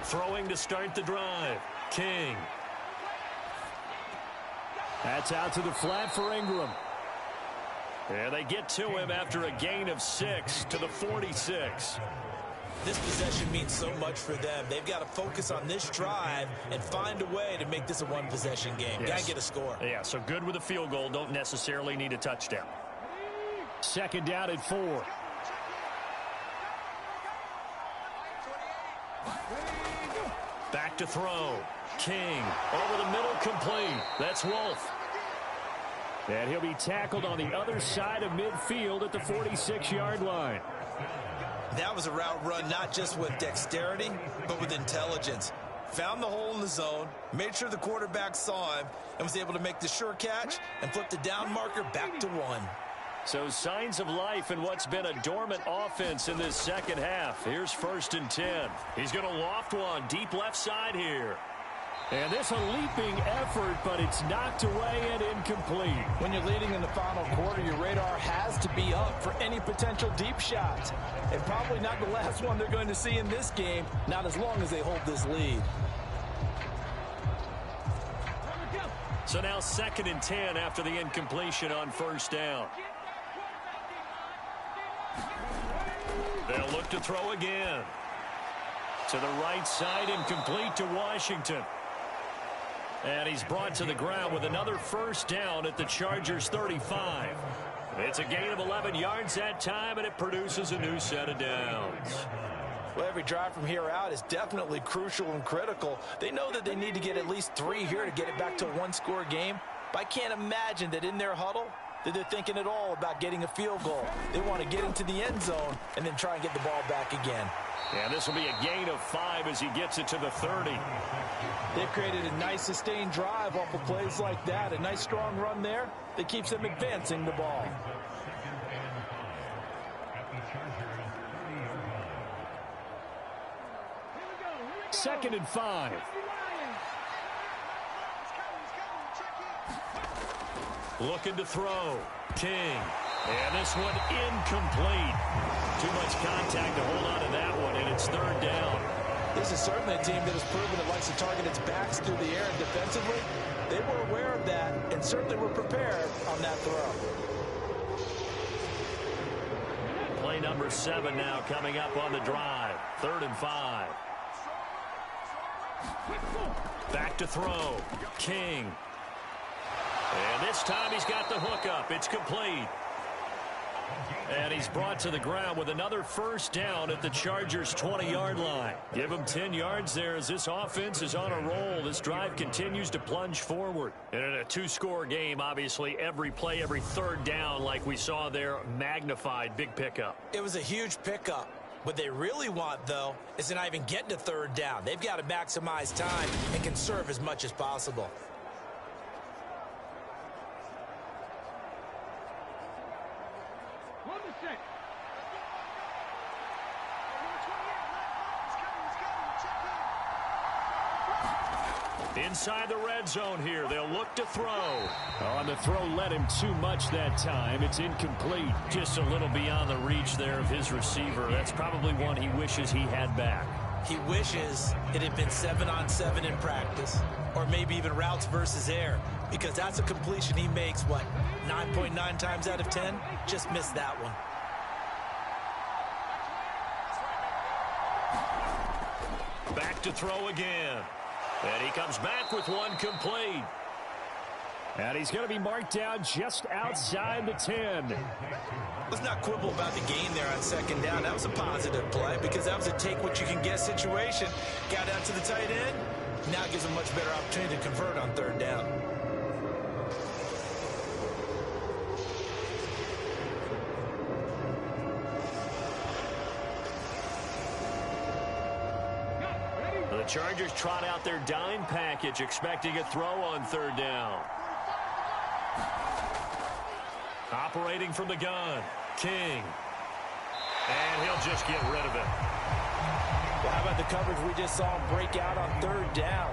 Throwing to start the drive. King. That's out to the flat for Ingram. And they get to him after a gain of 6 to the 46. This possession means so much for them. They've got to focus on this drive and find a way to make this a one-possession game. Yes. Got to get a score. Yeah, so good with a field goal. Don't necessarily need a touchdown. 2nd down at 4. Back to throw. King over the middle, complete. That's Wolf. And he'll be tackled on the other side of midfield at the 46-yard line. That was a route run not just with dexterity, but with intelligence. Found the hole in the zone, made sure the quarterback saw him, and was able to make the sure catch and flip the down marker back to 1. So signs of life in what's been a dormant offense in this second half. Here's 1st and 10. He's going to loft one deep left side here. And this a leaping effort, but it's knocked away and incomplete. When you're leading in the final quarter, your radar has to be up for any potential deep shots. And probably not the last one they're going to see in this game, not as long as they hold this lead. So now 2nd and 10 after the incompletion on first down. They'll look to throw again. To the right side, incomplete to Washington. And he's brought to the ground with another first down at the Chargers' 35. It's a gain of 11 yards that time, and it produces a new set of downs. Well, every drive from here out is definitely crucial and critical. They know that they need to get at least 3 here to get it back to a one-score game. But I can't imagine that in their huddle that they're thinking at all about getting a field goal. They want to get into the end zone and then try and get the ball back again. And this will be a gain of 5 as he gets it to the 30. They've created a nice sustained drive off of plays like that. A nice strong run there that keeps them advancing the ball. Second and 5. Looking to throw. King. And this one incomplete. Too much contact to hold on to that one, and it's 3rd down. This is certainly a team that has proven it likes to target its backs through the air and defensively. They were aware of that and certainly were prepared on that throw. Play number 7 now coming up on the drive. 3rd and 5. Back to throw. King. And this time he's got the hook up. It's complete. And he's brought to the ground with another first down at the Chargers' 20-yard line. Give him 10 yards there as this offense is on a roll. This drive continues to plunge forward. And in a 2-score game, obviously, every play, every 3rd down, like we saw there, magnified. Big pickup. It was a huge pickup. What they really want, though, is to not even get to 3rd down. They've got to maximize time and conserve as much as possible. Inside the red zone here. They'll look to throw. On the throw led him too much that time. It's incomplete. Just a little beyond the reach there of his receiver. That's probably one he wishes he had back. He wishes it had been 7-on-7 in practice, or maybe even routes versus air, because that's a completion he makes, 9.9 times out of 10? Just missed that one. Back to throw again. And he comes back with one complete. And he's going to be marked down just outside the 10. Let's not quibble about the gain there on 2nd down. That was a positive play because that was a take-what-you-can-get situation. Got out to the tight end. Now gives him a much better opportunity to convert on 3rd down. The Chargers trot out their dime package, expecting a throw on 3rd down. Operating from the gun, King. And he'll just get rid of it. Well, how about the coverage we just saw him break out on 3rd down?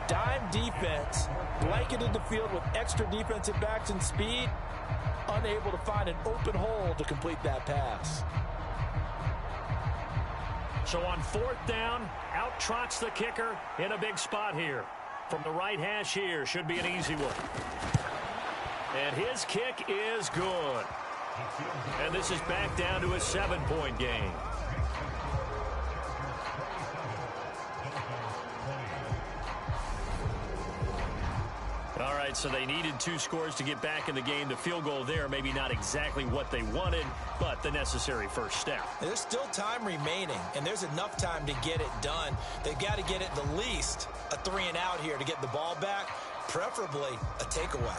Dime defense, blanketed the field with extra defensive backs and speed, unable to find an open hole to complete that pass. So on 4th down, out trots the kicker in a big spot here. From the right hash here, should be an easy one. And his kick is good. And this is back down to a 7-point game. All right, so they needed 2 scores to get back in the game. The field goal there, maybe not exactly what they wanted, but the necessary first step. There's still time remaining, and there's enough time to get it done. They've got to get it the least a 3-and-out here to get the ball back, preferably a takeaway.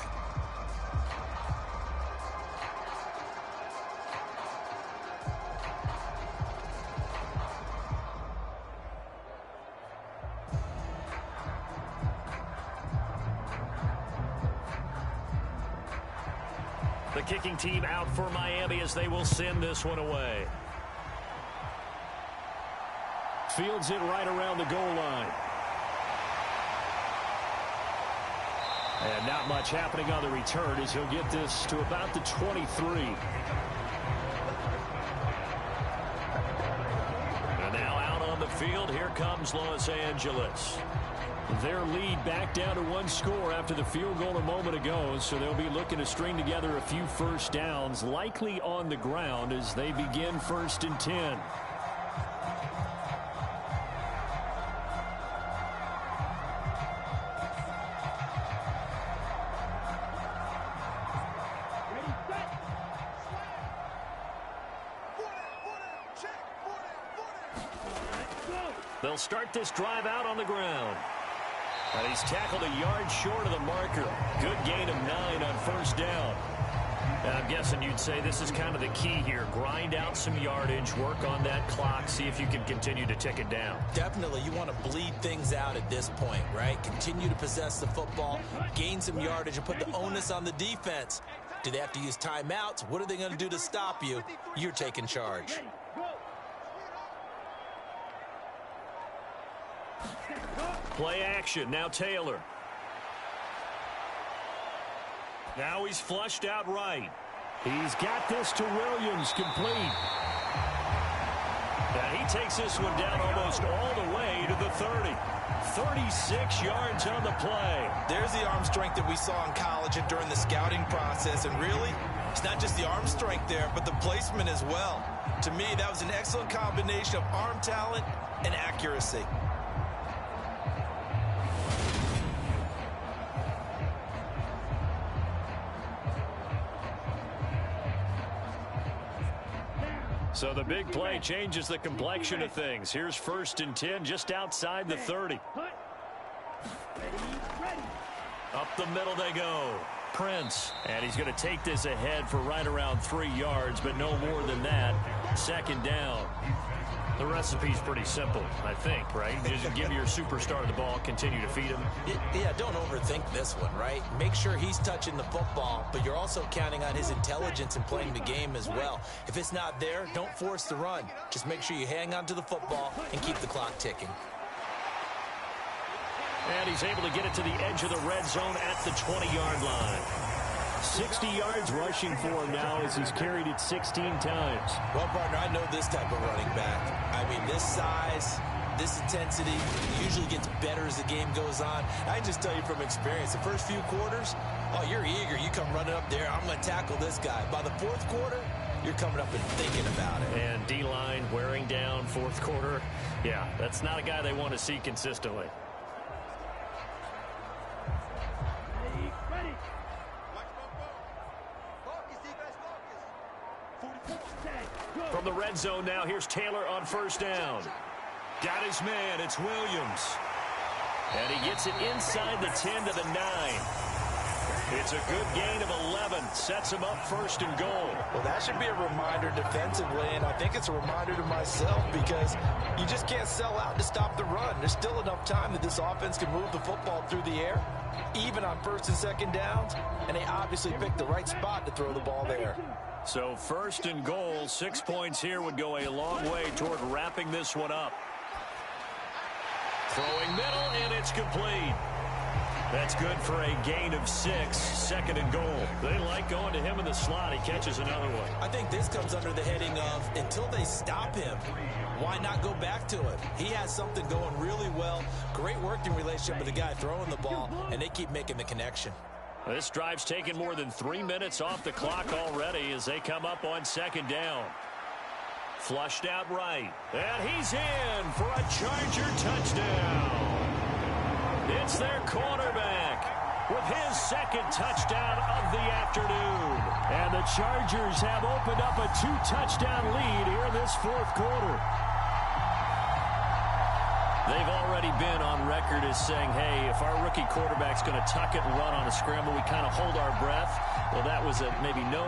The kicking team out for Miami as they will send this one away. Fields it right around the goal line. And not much happening on the return as he'll get this to about the 23. And now out on the field, here comes Los Angeles. Their lead back down to 1 score after the field goal a moment ago, so they'll be looking to string together a few first downs, likely on the ground as they begin 1st and 10. They'll start this drive out on the ground. And he's tackled a yard short of the marker. Good gain of 9 on 1st down. And I'm guessing you'd say this is kind of the key here. Grind out some yardage, work on that clock, see if you can continue to tick it down. Definitely, you want to bleed things out at this point, right? Continue to possess the football, gain some yardage, and put the onus on the defense. Do they have to use timeouts? What are they going to do to stop you? You're taking charge. Play action. Now Taylor. Now he's flushed out right. He's got this to Williams, complete. And he takes this one down almost all the way to the 30. 36 yards on the play. There's the arm strength that we saw in college and during the scouting process. And really, it's not just the arm strength there, but the placement as well. To me, that was an excellent combination of arm talent and accuracy. So the big play changes the complexion of things. Here's 1st and 10 just outside the 30. Up the middle they go. Prince. And he's going to take this ahead for right around 3 yards, but no more than that. 2nd down. The recipe's pretty simple, I think, right? Just give your superstar the ball, continue to feed him. Yeah, don't overthink this one, right? Make sure he's touching the football, but you're also counting on his intelligence in playing the game as well. If it's not there, don't force the run. Just make sure you hang on to the football and keep the clock ticking. And he's able to get it to the edge of the red zone at the 20-yard line. 60 yards rushing for him now as he's carried it 16 times. Well, partner, I know this type of running back. I mean, this size, this intensity usually gets better as the game goes on. I can just tell you from experience, the first few quarters, oh, you're eager. You come running up there, I'm going to tackle this guy. By the 4th quarter, you're coming up and thinking about it. And D-line wearing down 4th quarter. Yeah, that's not a guy they want to see consistently. From the red zone now, here's Taylor on 1st down. Got his man, it's Williams. And he gets it inside the 10 to the 9. It's a good gain of 11. Sets him up 1st and goal. Well, that should be a reminder defensively, and I think it's a reminder to myself because you just can't sell out to stop the run. There's still enough time that this offense can move the football through the air, even on 1st and 2nd downs, and they obviously picked the right spot to throw the ball there. So 1st and goal, 6 points here would go a long way toward wrapping this one up. Throwing middle, and it's complete. That's good for a gain of 6, 2nd and goal. They like going to him in the slot. He catches another one. I think this comes under the heading of until they stop him, why not go back to it? He has something going really well. Great working relationship with the guy throwing the ball, and they keep making the connection. This drive's taken more than 3 minutes off the clock already as they come up on 2nd down. Flushed out right. And he's in for a Charger touchdown. It's their quarterback with his 2nd touchdown of the afternoon. And the Chargers have opened up a 2-touchdown lead here in this 4th quarter. They've already been on record as saying, hey, if our rookie quarterback's going to tuck it and run on a scramble, we kind of hold our breath. Well, that was a maybe no,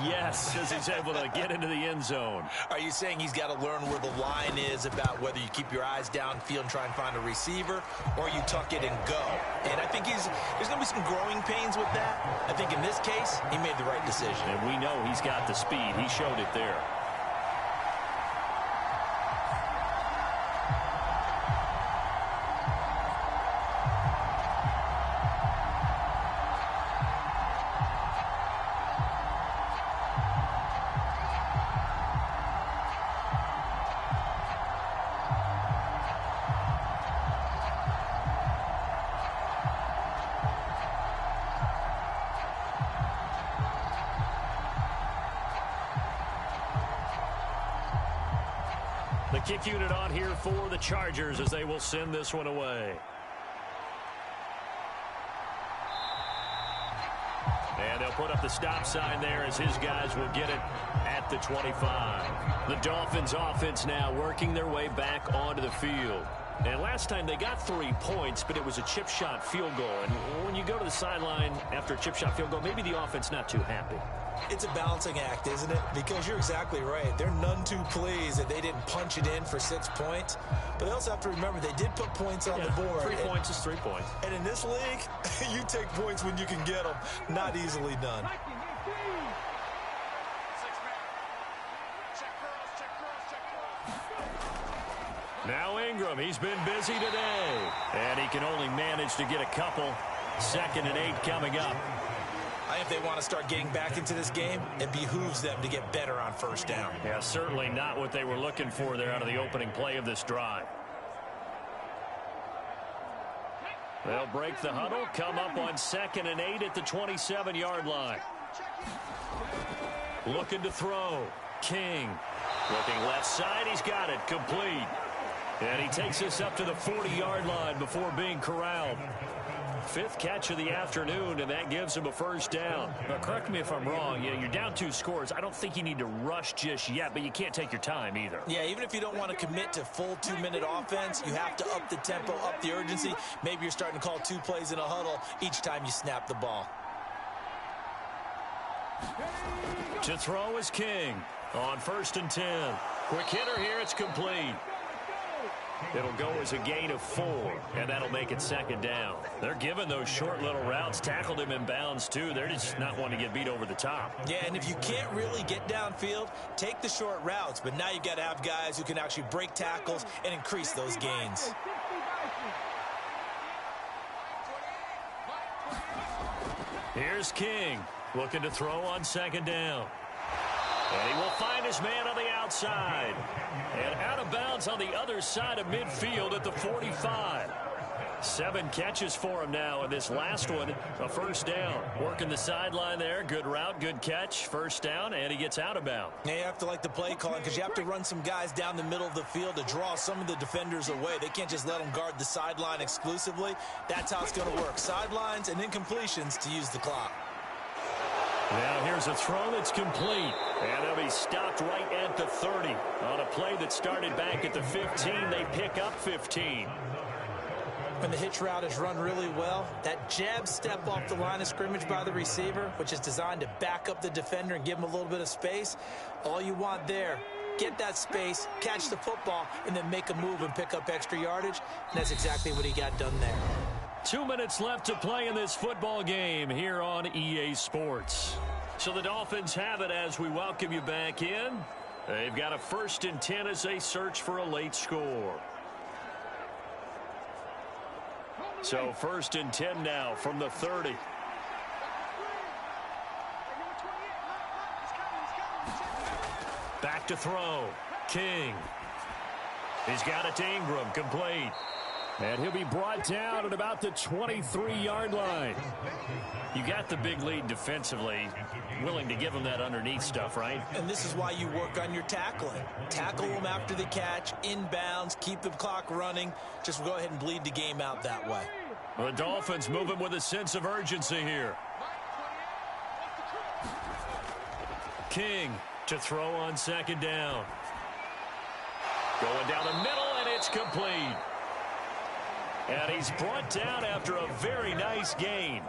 yes, as he's able to get into the end zone. Are you saying he's got to learn where the line is about whether you keep your eyes downfield and try and find a receiver, or you tuck it and go? And I think there's going to be some growing pains with that. I think in this case, he made the right decision. And we know he's got the speed. He showed it there. kick unit on here for the Chargers as they will send this one away. And they'll put up the stop sign there as his guys will get it at the 25. The Dolphins offense now working their way back onto the field. And last time they got 3 points, but it was a chip shot field goal. And when you go to the sideline after a chip shot field goal, maybe the offense not too happy. It's a balancing act, isn't it? Because you're exactly right. They're none too pleased that they didn't punch it in for 6 points. But they also have to remember they did put points on the board. 3 points is 3 points. And in this league, you take points when you can get them. Not easily done. Now Ingram, he's been busy today. And he can only manage to get a couple. 2nd and 8 coming up. If they want to start getting back into this game, it behooves them to get better on 1st down. Yeah, certainly not what they were looking for there out of the opening play of this drive. They'll break the huddle, come up on 2nd and 8 at the 27-yard line. Looking to throw. King. Looking left side, he's got it, complete. And he takes this up to the 40-yard line before being corralled. 5th catch of the afternoon, and that gives him a 1st down. Now, correct me if I'm wrong. You're down 2 scores. I don't think you need to rush just yet, but you can't take your time either. Yeah, even if you don't want to commit to full 2-minute offense, you have to up the tempo, up the urgency. Maybe you're starting to call 2 plays in a huddle each time you snap the ball. To throw is King on 1st and 10. Quick hitter here, it's complete. It'll go as a gain of 4, and that'll make it 2nd down. They're giving those short little routes. Tackled him in bounds, too. They're just not wanting to get beat over the top. Yeah, and if you can't really get downfield, take the short routes. But now you've got to have guys who can actually break tackles and increase those gains. Here's King looking to throw on 2nd down. And he will find his man on the outside. And out of bounds on the other side of midfield at the 45. 7 catches for him now, and this last one, a 1st down. Working the sideline there. Good route, good catch. 1st down, and he gets out of bounds. Yeah, you have to like the play calling because you have to run some guys down the middle of the field to draw some of the defenders away. They can't just let them guard the sideline exclusively. That's how it's going to work. Sidelines and incompletions to use the clock. Now here's a throw that's complete. And they'll be stopped right at the 30. On a play that started back at the 15, they pick up 15. When the hitch route is run really well, that jab step off the line of scrimmage by the receiver, which is designed to back up the defender and give him a little bit of space, all you want there, get that space, catch the football, and then make a move and pick up extra yardage. And that's exactly what he got done there. 2 minutes left to play in this football game here on EA Sports. So the Dolphins have it as we welcome you back in. They've got a 1st and 10 as they search for a late score. So 1st and 10 now from the 30. Back to throw. King. He's got it to Ingram, complete. And he'll be brought down at about the 23-yard line. You got the big lead defensively. Willing to give him that underneath stuff, right? And this is why you work on your tackling. Tackle them after the catch, inbounds, keep the clock running. Just go ahead and bleed the game out that way. The Dolphins moving with a sense of urgency here. King to throw on 2nd down. Going down the middle, and it's complete. And he's brought down after a very nice gain.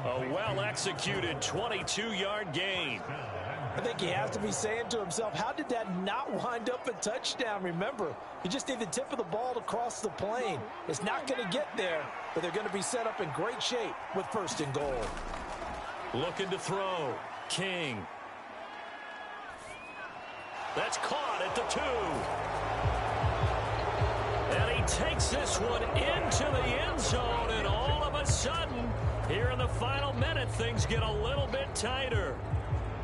A well-executed 22-yard gain. I think he has to be saying to himself, how did that not wind up a touchdown? Remember, you just need the tip of the ball to cross the plane. It's not going to get there, but they're going to be set up in great shape with 1st and goal. Looking to throw. King. That's caught at the 2. And he takes this one into the end zone, and all of a sudden, here in the final minute, things get a little bit tighter.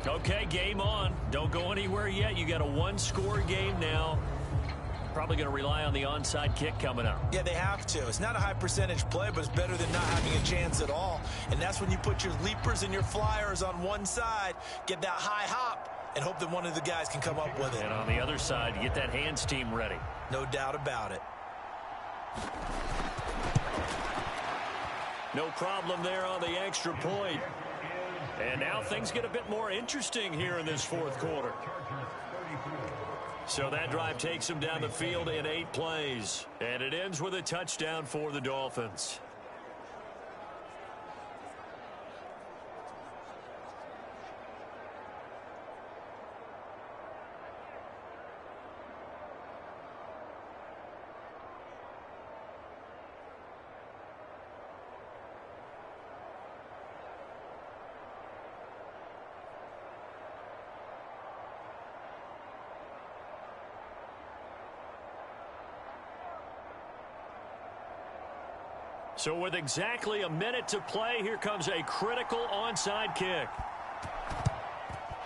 Okay, game on. Don't go anywhere yet. You got a 1-score game now. Probably going to rely on the onside kick coming up. Yeah, they have to. It's not a high percentage play, but it's better than not having a chance at all. And that's when you put your leapers and your flyers on one side, get that high hop, and hope that one of the guys can come up with it. And on the other side, get that hands team ready. No doubt about it. No problem there on the extra point. And now things get a bit more interesting here in this fourth quarter. So that drive takes them down the field in 8 plays. And it ends with a touchdown for the Dolphins. So with exactly a minute to play, here comes a critical onside kick.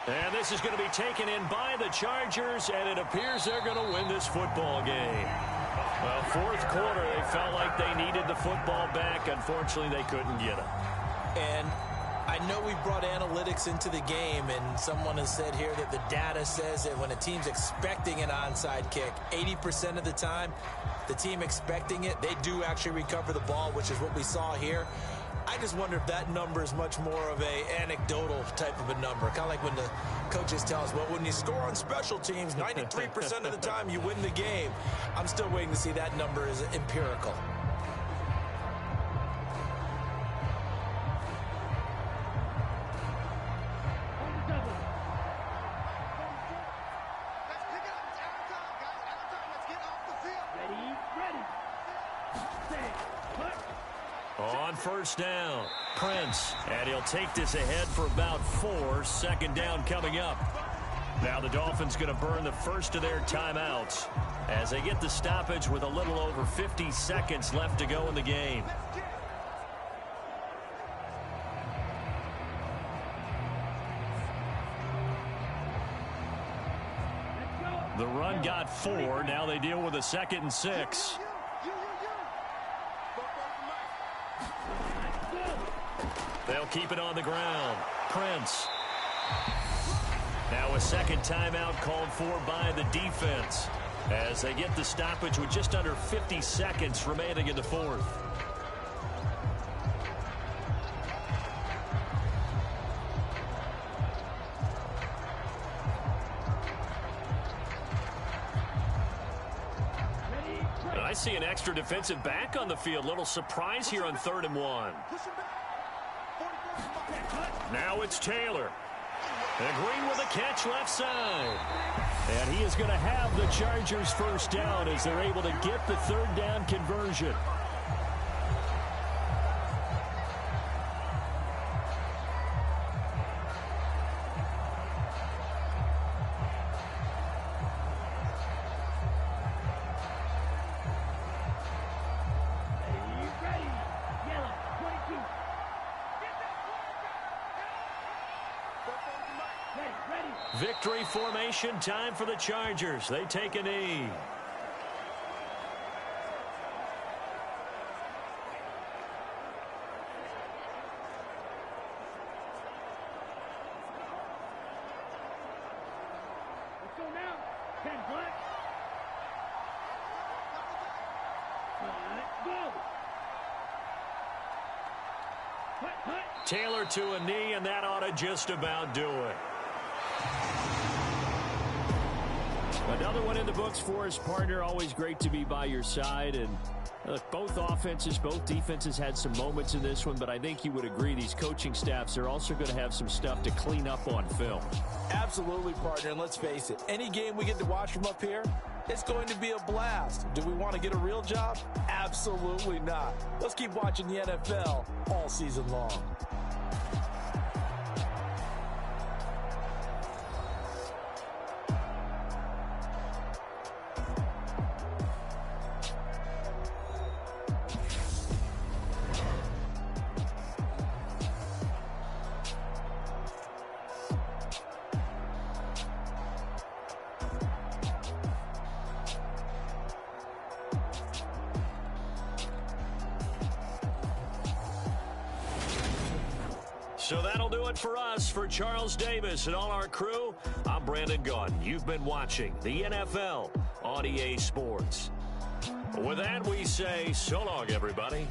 And this is going to be taken in by the Chargers, and it appears they're going to win this football game. Well, fourth quarter, they felt like they needed the football back. Unfortunately, they couldn't get it. And I know we brought analytics into the game, and someone has said here that the data says that when a team's expecting an onside kick, 80% of the time, the team expecting it, they do actually recover the ball, which is what we saw here. I just wonder if that number is much more of a anecdotal type of a number. Kind of like when the coaches tell us, well, when you score on special teams, 93% of the time you win the game. I'm still waiting to see that number is empirical. On first down, Prince, and he'll take this ahead for about 4. Second down coming up. Now the Dolphins going to burn the first of their timeouts as they get the stoppage with a little over 50 seconds left to go in the game. The run got 4. Now they deal with a 2nd and 6. They'll keep it on the ground. Prince. Now a second timeout called for by the defense as they get the stoppage with just under 50 seconds remaining in the fourth. And I see an extra defensive back on the field. Little surprise here on 3rd and 1. Now it's Taylor. And Green with a catch left side. And he is going to have the Chargers first down as they're able to get the 3rd down conversion. Victory formation time for the Chargers. They take a knee. Let's go now. 10 black. Let's go. Taylor to a knee, and that ought to just about do it. Another one in the books for his partner. Always great to be by your side. And look, both offenses, both defenses had some moments in this one, but I think you would agree these coaching staffs are also going to have some stuff to clean up on film. Absolutely, partner, and let's face it, any game we get to watch from up here, it's going to be a blast. Do we want to get a real job? Absolutely not. Let's keep watching the NFL all season long. So that'll do it for us. For Charles Davis and all our crew, I'm Brandon Gaudin. You've been watching the NFL on EA Sports. With that, we say so long, everybody.